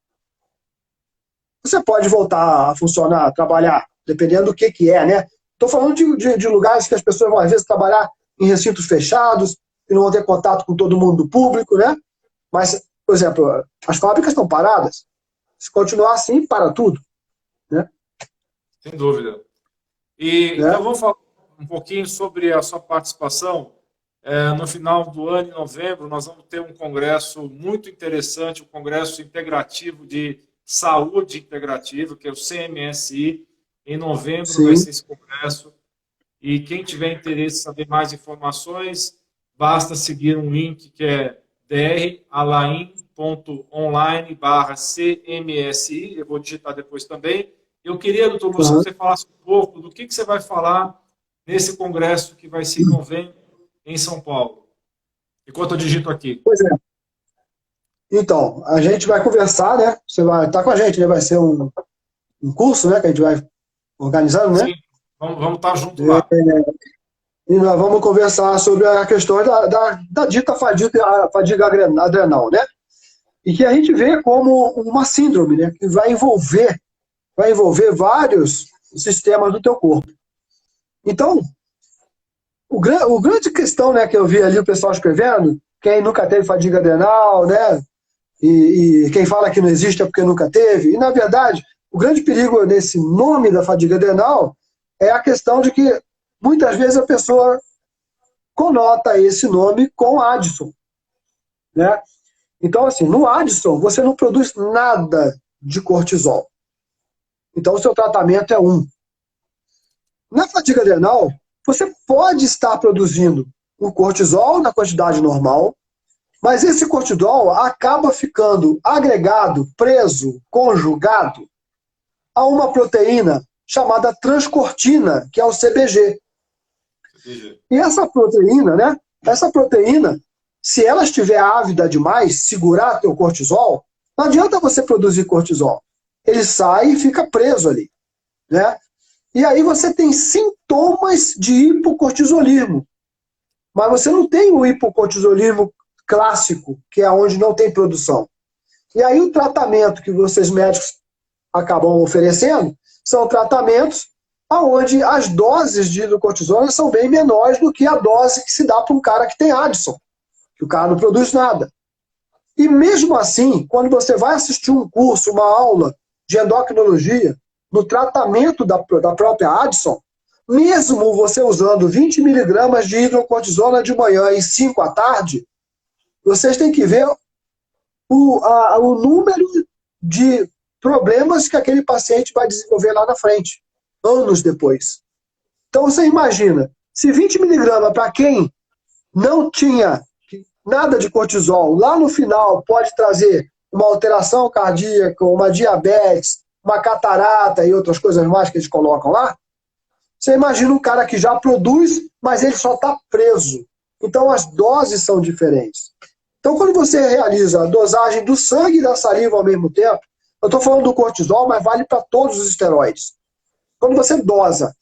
você pode voltar a funcionar, a trabalhar, dependendo do que é, né? Estou falando de lugares que as pessoas vão, às vezes, trabalhar em recintos fechados, e não vão ter contato com todo mundo do público, né? Mas, por exemplo, as fábricas estão paradas. Se continuar assim, para tudo, né? Sem dúvida. Então, vamos falar um pouquinho sobre a sua participação. No final do ano, em novembro, nós vamos ter um congresso muito interessante, o Congresso Integrativo de Saúde Integrativa, que é o CMSI. Em novembro Sim. vai ser esse congresso. E quem tiver interesse em saber mais informações, basta seguir um link que é dralain.online/CMSI. Eu vou digitar depois também. Eu queria, doutor Lúcio, que você falasse um pouco do que você vai falar nesse congresso que vai ser em novembro em São Paulo. Enquanto eu digito aqui. Pois é. Então, a gente vai conversar, né? Você vai estar com a gente, né? Vai ser um curso, né? Que a gente vai organizando, né? Sim, vamos estar junto lá. E nós vamos conversar sobre a questão da dita fadiga adrenal, né? e que a gente vê como uma síndrome, né? Que vai envolver vários sistemas do teu corpo. Então, o grande questão, né, que eu vi ali o pessoal escrevendo, quem nunca teve fadiga adrenal, né? E quem fala que não existe é porque nunca teve. E, na verdade, o grande perigo nesse nome da fadiga adrenal é a questão de que muitas vezes a pessoa conota esse nome com Addison, né? Então, assim, no Addison, você não produz nada de cortisol. Então, o seu tratamento é 1. Na fadiga adrenal, você pode estar produzindo o cortisol na quantidade normal, mas esse cortisol acaba ficando agregado, preso, conjugado a uma proteína chamada transcortina, que é o CBG. E essa proteína, né? Essa proteína, se ela estiver ávida demais, segurar teu cortisol, não adianta você produzir cortisol. Ele sai e fica preso ali, né? E aí você tem sintomas de hipocortisolismo. Mas você não tem o hipocortisolismo clássico, que é onde não tem produção. E aí o tratamento que vocês médicos acabam oferecendo são tratamentos onde as doses de hidrocortisona são bem menores do que a dose que se dá para um cara que tem Addison, que o cara não produz nada. E mesmo assim, quando você vai assistir um curso, uma aula de endocrinologia, no tratamento da própria Addison, mesmo você usando 20 miligramas de hidrocortisona de manhã e 5 à tarde, vocês têm que ver o número de problemas que aquele paciente vai desenvolver lá na frente, anos depois. Então você imagina, se 20 miligramas para quem não tinha nada de cortisol, lá no final pode trazer uma alteração cardíaca, uma diabetes, uma catarata e outras coisas mais que eles colocam lá, você imagina um cara que já produz, mas ele só está preso. Então as doses são diferentes. Então quando você realiza a dosagem do sangue e da saliva ao mesmo tempo, eu estou falando do cortisol, mas vale para todos os esteroides. Quando você dosa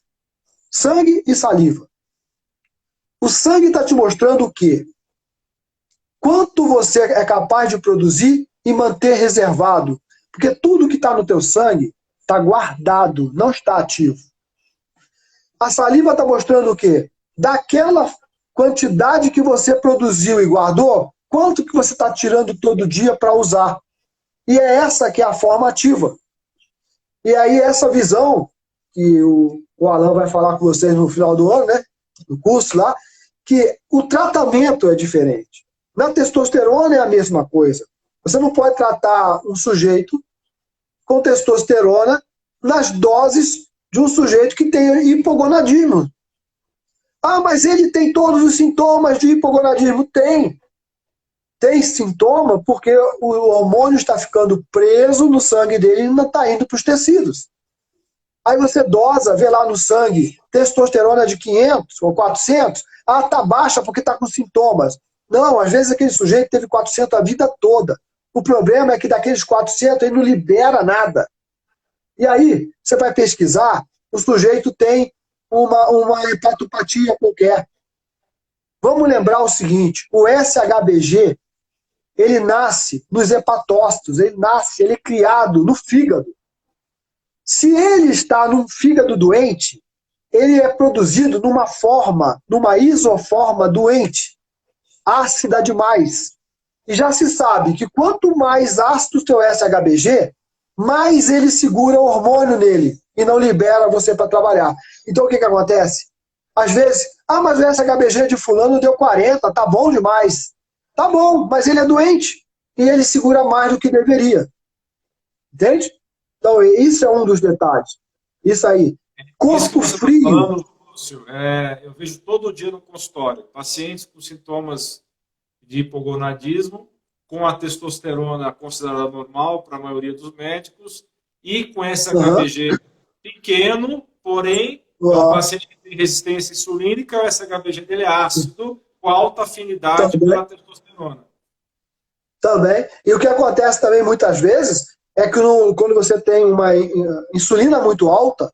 sangue e saliva, o sangue está te mostrando o quê? Quanto você é capaz de produzir e manter reservado. Porque tudo que está no teu sangue está guardado, não está ativo. A saliva está mostrando o quê? Daquela quantidade que você produziu e guardou, quanto que você está tirando todo dia para usar. E é essa que é a forma ativa. E aí essa visão, que o Alan vai falar com vocês no final do ano, né? No curso lá, que o tratamento é diferente. Na testosterona é a mesma coisa. Você não pode tratar um sujeito com testosterona nas doses de um sujeito que tem hipogonadismo. Ah, mas ele tem todos os sintomas de hipogonadismo. Tem. Tem sintoma porque o hormônio está ficando preso no sangue dele e não está indo para os tecidos. Aí você dosa, vê lá no sangue, testosterona de 500 ou 400, tá baixa porque está com sintomas. Não, às vezes aquele sujeito teve 400 a vida toda. O problema é que daqueles 400 ele não libera nada. E aí, você vai pesquisar, o sujeito tem uma hepatopatia qualquer. Vamos lembrar o seguinte, o SHBG, ele nasce nos hepatócitos, ele é criado no fígado. Se ele está num fígado doente, ele é produzido numa isoforma doente, ácida demais. E já se sabe que quanto mais ácido o seu SHBG, mais ele segura o hormônio nele e não libera você para trabalhar. Então o que acontece? Às vezes, mas o SHBG de fulano deu 40, tá bom demais. Tá bom, mas ele é doente e ele segura mais do que deveria. Entende? Então isso é um dos detalhes. Isso aí. Corpo frio. Tá falando, Lúcio, eu vejo todo dia no consultório pacientes com sintomas de hipogonadismo, com a testosterona considerada normal para a maioria dos médicos, e com SHBG pequeno, porém, o paciente que tem resistência insulínica, o SHBG dele é ácido, com alta afinidade pela testosterona. Também. E o que acontece também muitas vezes é que quando você tem uma insulina muito alta,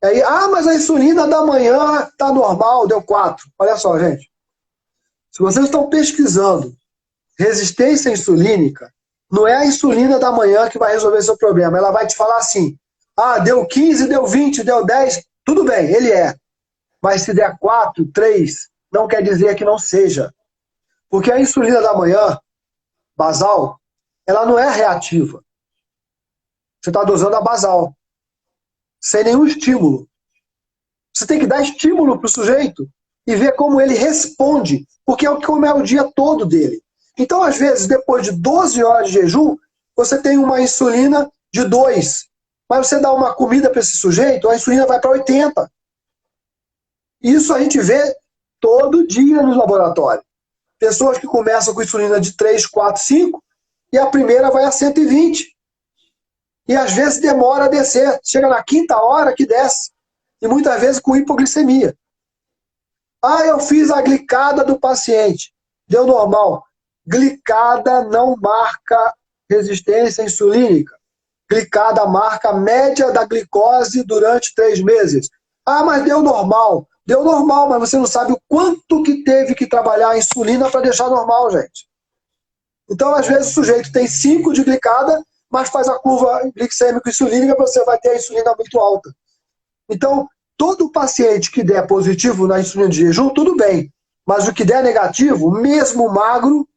aí, mas a insulina da manhã está normal, deu 4. Olha só, gente. Se vocês estão pesquisando resistência insulínica, Não é a insulina da manhã que vai resolver seu problema. Ela vai te falar assim, ah, deu 15, deu 20, deu 10, tudo bem, ele é. Mas se der 4, 3, não quer dizer que não seja. Porque a insulina da manhã, basal, ela não é reativa. Você está dosando a basal, sem nenhum estímulo. Você tem que dar estímulo para o sujeito e ver como ele responde, porque é o que come o dia todo dele. Então, às vezes, depois de 12 horas de jejum, você tem uma insulina de 2, mas você dá uma comida para esse sujeito, a insulina vai para 80. Isso a gente vê todo dia no laboratório. Pessoas que começam com insulina de 3, 4, 5, e a primeira vai a 120. E às vezes demora a descer. Chega na quinta hora que desce. E muitas vezes com hipoglicemia. Ah, eu fiz a glicada do paciente. Deu normal. Glicada não marca resistência insulínica. Glicada marca a média da glicose durante 3 meses. Ah, mas deu normal. Deu normal, mas você não sabe o quanto que teve que trabalhar a insulina para deixar normal, gente. Então, às vezes, o sujeito tem 5 de glicada, mas faz a curva glicêmico-insulínica, você vai ter a insulina muito alta. Então, todo paciente que der positivo na insulina de jejum, tudo bem. Mas o que der negativo, mesmo magro,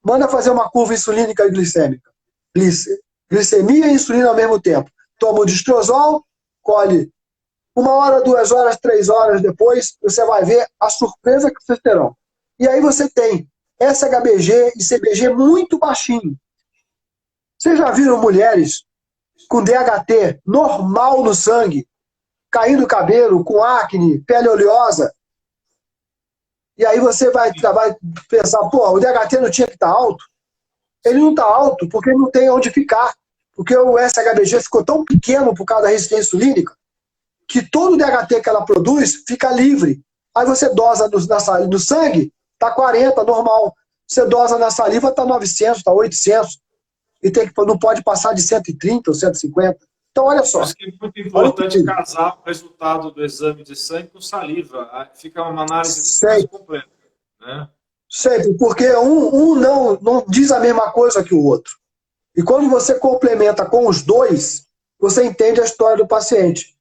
manda fazer uma curva insulínica e glicêmica. Glicemia e insulina ao mesmo tempo. Toma o distrozol, colhe 1 hora, 2 horas, 3 horas depois, você vai ver a surpresa que vocês terão. E aí você tem SHBG e CBG muito baixinho. Vocês já viram mulheres com DHT normal no sangue, caindo o cabelo, com acne, pele oleosa? E aí você vai pensar, pô, o DHT não tinha que estar alto? Ele não está alto porque ele não tem onde ficar. Porque o SHBG ficou tão pequeno por causa da resistência insulínica que todo o DHT que ela produz fica livre. Aí você dosa no sangue, está 40, normal. Você dosa na saliva, está 900, está 800. E não pode passar de 130 ou 150. Então, olha só. Por isso que é muito importante casar o resultado do exame de sangue com saliva. Fica uma análise muito mais completa. Né? Sempre, porque um não diz a mesma coisa que o outro. E quando você complementa com os dois, você entende a história do paciente.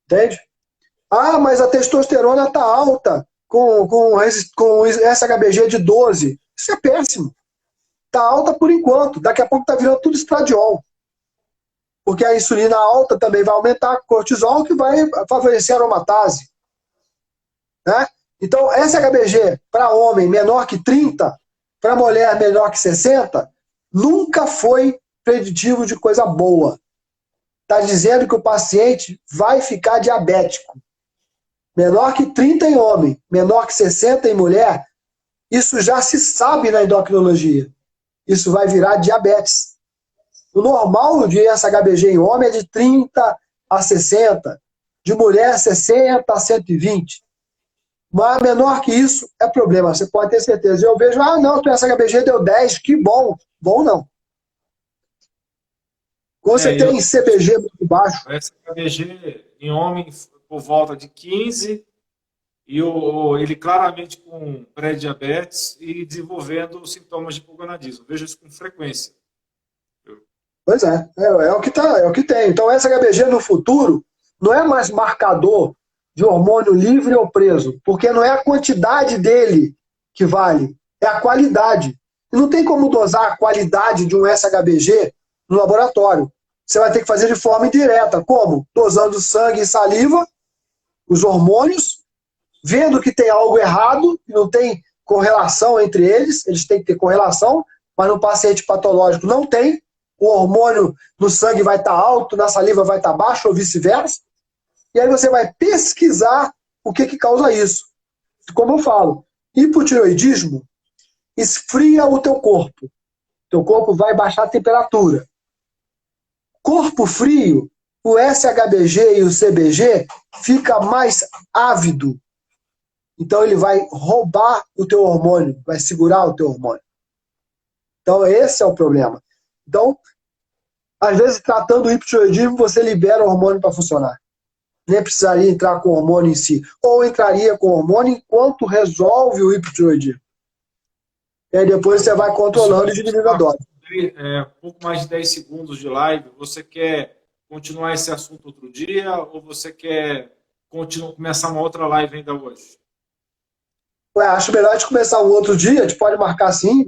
Entende? Ah, mas a testosterona está alta com SHBG de 12. Isso é péssimo. Está alta por enquanto. Daqui a pouco está virando tudo estradiol. Porque a insulina alta também vai aumentar o cortisol, que vai favorecer a aromatase. Né? Então, SHBG para homem menor que 30, para mulher menor que 60, nunca foi preditivo de coisa boa. Está dizendo que o paciente vai ficar diabético. Menor que 30 em homem, menor que 60 em mulher, isso já se sabe na endocrinologia. Isso vai virar diabetes. O normal de SHBG em homem é de 30 a 60, de mulher 60 a 120. Mas menor que isso é problema, você pode ter certeza. Eu vejo, não, teu SHBG deu 10, que bom. Bom não. Quando você tem CBG muito baixo. O SHBG em homem por volta de 15, e ele claramente com pré-diabetes e desenvolvendo sintomas de pulgonadismo. Vejo isso com frequência. Pois é o que tá, é o que tem. Então, o SHBG no futuro não é mais marcador de hormônio livre ou preso, porque não é a quantidade dele que vale, é a qualidade. E não tem como dosar a qualidade de um SHBG no laboratório. Você vai ter que fazer de forma indireta. Como? Dosando sangue e saliva, os hormônios, vendo que tem algo errado, não tem correlação entre eles têm que ter correlação, mas no paciente patológico não tem. O hormônio no sangue vai estar alto, na saliva vai estar baixo, ou vice-versa. E aí você vai pesquisar o que causa isso. Como eu falo, hipotireoidismo esfria o teu corpo. Teu corpo vai baixar a temperatura. Corpo frio, o SHBG e o CBG fica mais ávido. Então ele vai roubar o teu hormônio, vai segurar o teu hormônio. Então esse é o problema. Então, às vezes, tratando o hipotireoidismo, você libera o hormônio para funcionar. Nem precisaria entrar com o hormônio em si. Ou entraria com o hormônio enquanto resolve o hipotireoidismo. E aí depois você vai controlando e diminuindo a dose. pouco mais de 10 segundos de live. Você quer continuar esse assunto outro dia ou você quer começar uma outra live ainda hoje? Ué, acho melhor a gente começar um outro dia, a gente pode marcar sim.